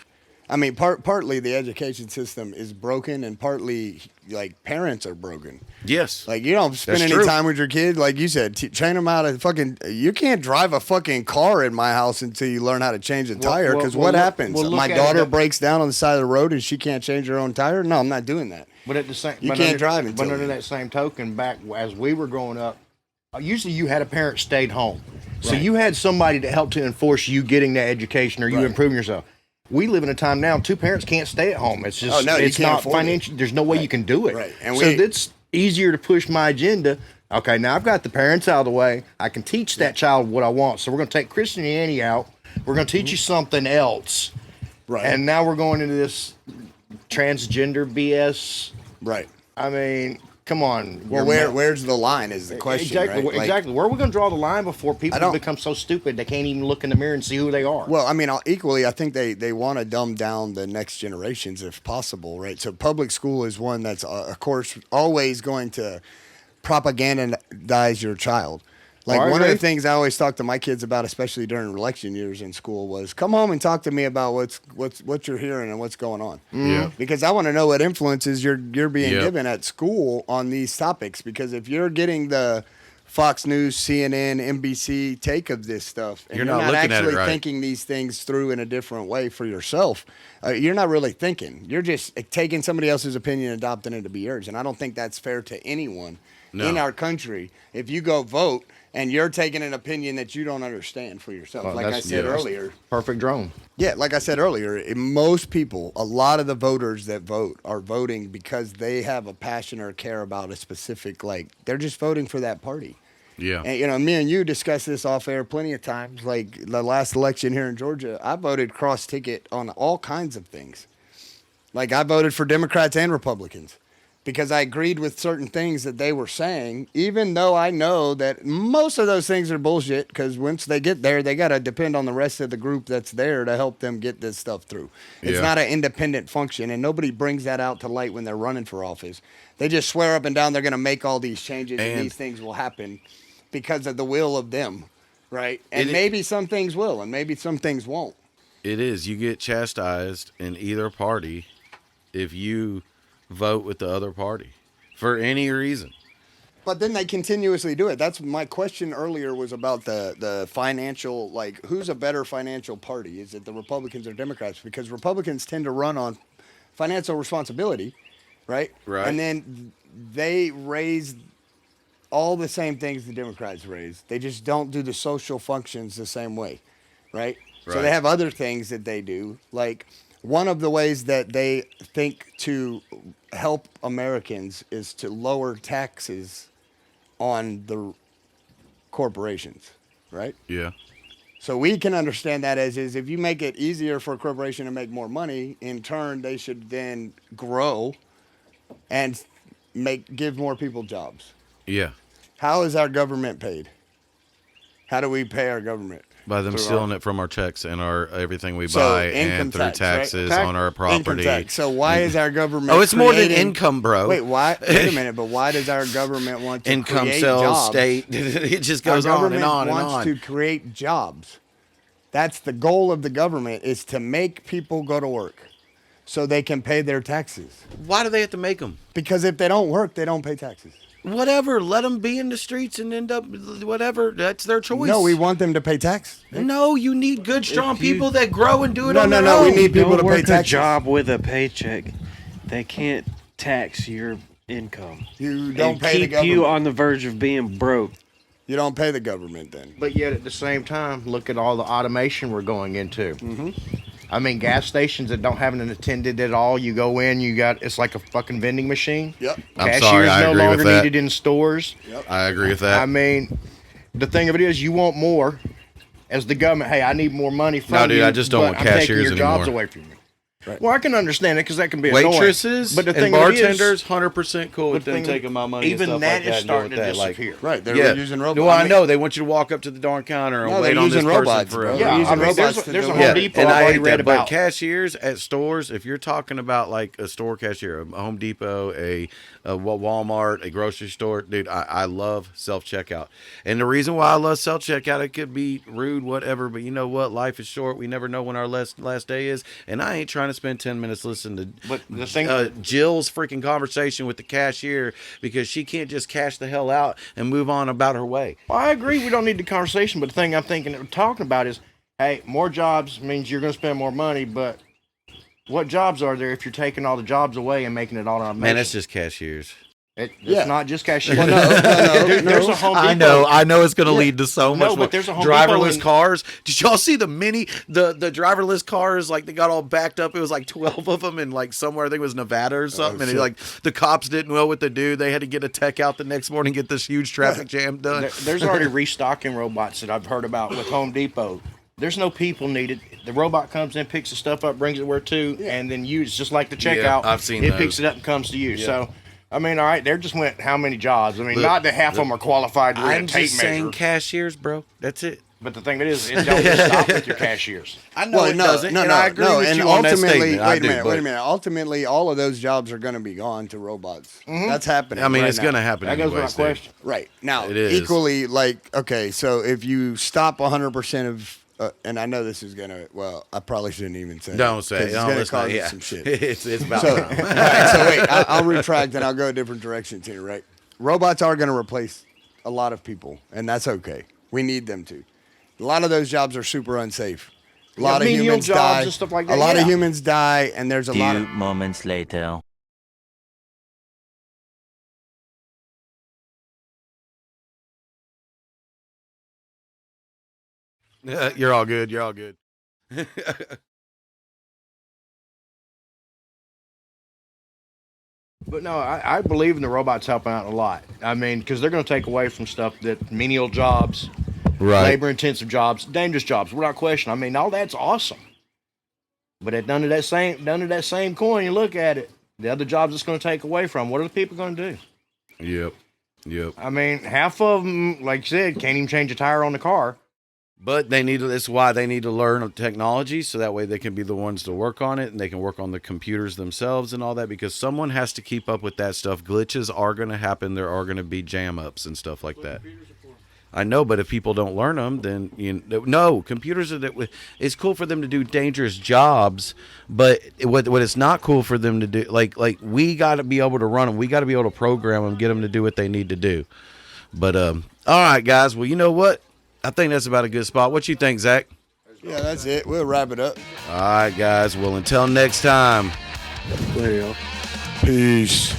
Speaker 3: I mean, partly the education system is broken, and partly like parents are broken.
Speaker 2: Yes.
Speaker 3: Like, you don't spend
Speaker 2: That's
Speaker 3: any
Speaker 2: true.
Speaker 3: time with your kid, like you said. Train them how to fucking. You can't drive a fucking car in my house until you learn how to change a tire. Because what happens? My daughter breaks down on the side of the road and she can't change her own tire. No, I'm not doing that.
Speaker 16: But at the same,
Speaker 3: You can't drive until
Speaker 16: But under
Speaker 3: then.
Speaker 16: that same token, back as we were growing up, usually you had a parent stayed home. So
Speaker 3: Right.
Speaker 16: you had somebody to help to enforce you getting that education or you
Speaker 3: Right.
Speaker 16: improving yourself. We live in a time now, two parents can't stay at home. It's just,
Speaker 3: Oh, no, you
Speaker 16: it's
Speaker 3: can't
Speaker 16: not
Speaker 3: afford it.
Speaker 16: financial. There's no way you can do it.
Speaker 3: Right. And
Speaker 16: so it's easier to push my agenda. Okay, now I've got the parents out of the way. I can teach that child what I want. So we're going to take Christianity out. We're going to teach you something else.
Speaker 3: Right.
Speaker 16: And now we're going into this transgender BS.
Speaker 3: Right.
Speaker 16: I mean, come on.
Speaker 3: Well, where's the line is the question,
Speaker 16: Exactly.
Speaker 3: right? Like,
Speaker 16: Exactly. Where are we going to draw the line before people
Speaker 3: don't-
Speaker 16: become so stupid they can't even look in the mirror and see who they are?
Speaker 3: Well, I mean, equally, I think they want to dumb down the next generations if possible, right? So public school is one that's, of course, always going to propagandize your child. Like one of the things I always talk to my kids about, especially during election years in school, was come home and talk to me about what you're hearing and what's going on.
Speaker 2: Yeah.
Speaker 3: Because I want to know what influences you're being
Speaker 2: Yep.
Speaker 3: given at school on these topics. Because if you're getting the Fox News, CNN, NBC take of this stuff, and
Speaker 2: You're
Speaker 3: you're
Speaker 2: not
Speaker 3: not
Speaker 2: looking at it
Speaker 3: actually
Speaker 2: right.
Speaker 3: thinking these things through in a different way for yourself, you're not really thinking. You're just taking somebody else's opinion and adopting it to be yours. And I don't think that's fair to anyone in our country. If you go vote and you're taking an opinion that you don't understand for yourself,
Speaker 16: Well,
Speaker 3: like I
Speaker 16: that's-
Speaker 3: said
Speaker 16: yeah, that's
Speaker 3: earlier.
Speaker 16: Perfect drone.
Speaker 3: Yeah, like I said earlier, most people, a lot of the voters that vote are voting because they have a passion or care about a specific, like, they're just voting for that party.
Speaker 2: Yeah.
Speaker 3: And, you know, me and you discussed this off air plenty of times. Like the last election here in Georgia, I voted cross ticket on all kinds of things. Like I voted for Democrats and Republicans because I agreed with certain things that they were saying, even though I know that most of those things are bullshit because once they get there, they got to depend on the rest of the group that's there to help them get this stuff through. It's
Speaker 2: Yeah.
Speaker 3: not an independent function, and nobody brings that out to light when they're running for office. They just swear up and down they're going to make all these changes and these things will happen because of the will of them, right? And maybe some things will, and maybe some things won't.
Speaker 2: It is. You get chastised in either party if you vote with the other party for any reason.
Speaker 3: But then they continuously do it. That's my question earlier was about the financial, like, who's a better financial party? Is it the Republicans or Democrats? Because Republicans tend to run on financial responsibility, right?
Speaker 2: Right.
Speaker 3: And then they raise all the same things the Democrats raise. They just don't do the social functions the same way, right? So
Speaker 2: Right.
Speaker 3: they have other things that they do. Like one of the ways that they think to help Americans is to lower taxes on the corporations, right?
Speaker 2: Yeah.
Speaker 3: So we can understand that as is if you make it easier for a corporation to make more money, in turn they should then grow and give more people jobs.
Speaker 2: Yeah.
Speaker 3: How is our government paid? How do we pay our government?
Speaker 2: By them
Speaker 3: Through
Speaker 2: stealing
Speaker 3: our-
Speaker 2: it from our checks and our everything we
Speaker 3: So,
Speaker 2: buy
Speaker 3: income
Speaker 2: and through
Speaker 3: tax, right?
Speaker 2: taxes
Speaker 3: Tax-
Speaker 2: on our
Speaker 3: income
Speaker 2: property.
Speaker 3: tax. So why is our government
Speaker 2: Oh, it's more than
Speaker 3: creating-
Speaker 2: income, bro.
Speaker 3: Wait, why? Wait a minute, but why does our government want to
Speaker 2: Income,
Speaker 3: create
Speaker 2: sales,
Speaker 3: jobs?
Speaker 2: state. It just goes
Speaker 3: our
Speaker 2: on and
Speaker 3: government
Speaker 2: on and
Speaker 3: wants
Speaker 2: on.
Speaker 3: to create jobs. That's the goal of the government is to make people go to work so they can pay their taxes.
Speaker 2: Why do they have to make them?
Speaker 3: Because if they don't work, they don't pay taxes.
Speaker 2: Whatever. Let them be in the streets and end up whatever. That's their choice.
Speaker 3: No, we want them to pay tax.
Speaker 2: No, you need good, strong people that grow and do it
Speaker 3: No,
Speaker 2: on
Speaker 3: no,
Speaker 2: their
Speaker 3: no,
Speaker 2: own.
Speaker 3: we need people
Speaker 15: Don't
Speaker 3: to pay
Speaker 15: work a
Speaker 3: taxes.
Speaker 15: job with a paycheck. They can't tax your income.
Speaker 3: You don't
Speaker 15: and
Speaker 3: pay the
Speaker 15: keep
Speaker 3: government.
Speaker 15: you on the verge of being broke.
Speaker 3: You don't pay the government then.
Speaker 16: But yet at the same time, look at all the automation we're going into. Mm-hmm. I mean, gas stations that don't have an attendant at all. You go in, it's like a fucking vending machine.
Speaker 3: Yep.
Speaker 2: I'm
Speaker 16: Cashiers
Speaker 2: sorry, I
Speaker 16: no
Speaker 2: agree with
Speaker 16: longer
Speaker 2: that.
Speaker 16: needed in stores.
Speaker 3: Yep.
Speaker 2: I agree with that.
Speaker 16: I mean, the thing of it is, you want more as the government. Hey, I need more money from you.
Speaker 2: No, dude, I just don't
Speaker 16: but
Speaker 2: want
Speaker 16: I'm taking
Speaker 2: cashiers
Speaker 16: your jobs
Speaker 2: anymore.
Speaker 16: away from you.
Speaker 3: Right.
Speaker 16: Well, I can understand it because that can be annoying.
Speaker 2: Waitresses
Speaker 16: But the
Speaker 2: and
Speaker 16: thing of it is,
Speaker 2: bartenders, 100% cool with
Speaker 16: the
Speaker 2: them
Speaker 16: thing-
Speaker 2: taking my money.
Speaker 16: even
Speaker 2: and stuff
Speaker 16: that
Speaker 2: like
Speaker 16: is
Speaker 2: that, and
Speaker 16: starting
Speaker 2: doing
Speaker 16: to
Speaker 2: that.
Speaker 16: disappear.
Speaker 3: Right, they're
Speaker 2: Yeah.
Speaker 3: using robots.
Speaker 2: No, I know. They want you to walk up to the darn counter and
Speaker 3: No,
Speaker 2: wait
Speaker 3: they're
Speaker 2: on this
Speaker 3: using
Speaker 2: person
Speaker 3: robots,
Speaker 2: forever.
Speaker 3: bro.
Speaker 16: Yeah,
Speaker 3: They're using
Speaker 16: I mean,
Speaker 3: robots
Speaker 16: there's
Speaker 3: to
Speaker 16: a
Speaker 3: deliver.
Speaker 16: Home
Speaker 2: Yeah,
Speaker 16: Depot
Speaker 2: and
Speaker 16: I've
Speaker 2: I
Speaker 16: already
Speaker 2: hate
Speaker 16: read
Speaker 2: that. But
Speaker 16: about.
Speaker 2: cashiers at stores, if you're talking about like a store cashier, a Home Depot, a Walmart, a grocery store, dude, I love self-checkout. And the reason why I love self-checkout, it could be rude, whatever, but you know what? Life is short. We never know when our last day is. And I ain't trying to spend 10 minutes listening to
Speaker 16: But the thing,
Speaker 2: Jill's freaking conversation with the cashier because she can't just cash the hell out and move on about her way.
Speaker 16: well, I agree. We don't need the conversation, but the thing I'm talking about is, hey, more jobs means you're going to spend more money, but what jobs are there if you're taking all the jobs away and making it all automated?
Speaker 2: Man, that's just cashiers.
Speaker 16: It's not just cashiers.
Speaker 3: Well, no,
Speaker 16: There's a Home Depot.
Speaker 2: I know it's going to lead to so much more.
Speaker 16: But there's a Home
Speaker 2: driverless
Speaker 16: Depot
Speaker 2: cars. Did y'all see the driverless cars? Like they got all backed up. It was like 12 of them in like somewhere. I think it was Nevada or something. And like the cops didn't know what to do. They had to get a tech out the next morning, get this huge traffic jam done.
Speaker 16: There's already restocking robots that I've heard about with Home Depot. There's no people needed. The robot comes in, picks the stuff up, brings it where to, and then it's just like the checkout.
Speaker 2: Yeah, I've seen
Speaker 16: it
Speaker 2: those.
Speaker 16: picks it up and comes to you.
Speaker 2: Yeah.
Speaker 16: So, I mean, all right, there just went how many jobs? I mean, not that half of them are qualified to read
Speaker 2: I'm
Speaker 16: a tape
Speaker 2: just saying
Speaker 16: measure.
Speaker 2: cashiers, bro. That's it.
Speaker 16: But the thing is, it don't just stop with your cashiers.
Speaker 2: I know it doesn't. And I agree with
Speaker 3: and
Speaker 2: you on that
Speaker 3: ultimately,
Speaker 2: statement.
Speaker 3: wait a minute. Ultimately, all of those jobs are going to be gone to robots. That's happening.
Speaker 2: I mean,
Speaker 3: right
Speaker 2: it's
Speaker 3: now.
Speaker 2: going to happen.
Speaker 16: That goes
Speaker 2: anyway,
Speaker 16: without question.
Speaker 3: Right now,
Speaker 2: It is.
Speaker 3: equally like okay. So if you stop 100% of and I know this is gonna. Well, I probably shouldn't even say.
Speaker 2: Don't
Speaker 3: it,
Speaker 2: say.
Speaker 3: 'cause
Speaker 2: It.
Speaker 3: It's
Speaker 2: No,
Speaker 3: gonna
Speaker 2: let's not.
Speaker 3: cause
Speaker 2: Yeah.
Speaker 3: some shit.
Speaker 2: It's about
Speaker 3: So,
Speaker 2: time.
Speaker 3: all right, so wait, I'll retract and I'll go a different direction here. Right, robots are gonna replace a lot of people, and that's okay. We need them to. A lot of those jobs are super unsafe. A lot of
Speaker 16: menial
Speaker 3: humans
Speaker 16: jobs
Speaker 3: die.
Speaker 16: and stuff like
Speaker 3: A
Speaker 16: that,
Speaker 3: lot
Speaker 16: yeah.
Speaker 3: of humans die, and there's a lot of.
Speaker 17: moments later.
Speaker 2: You're all good. You're all good.
Speaker 16: But no, I believe in the robots helping out a lot. I mean, because they're going to take away from stuff that menial jobs,
Speaker 2: Right.
Speaker 16: labor-intensive jobs, dangerous jobs, without question. I mean, all that's awesome. But at none of that same coin, you look at it, the other jobs it's going to take away from. What are the people going to do?
Speaker 2: Yep.
Speaker 16: I mean, half of them, like you said, can't even change a tire on the car.
Speaker 2: But they need to. That's why they need to learn technology, so that way they can be the ones to work on it, and they can work on the computers themselves and all that. Because someone has to keep up with that stuff. Glitches are going to happen. There are going to be jam ups and stuff like that. I know, but if people don't learn them, then no. Computers are. It's cool for them to do dangerous jobs, but what it's not cool for them to do, like we got to be able to run them. We got to be able to program them, get them to do what they need to do. But all right, guys. Well, you know what? I think that's about a good spot. What you think, Zach?
Speaker 3: Yeah, that's it. We'll wrap it up.
Speaker 2: All right, guys. Well, until next time.
Speaker 3: Peace.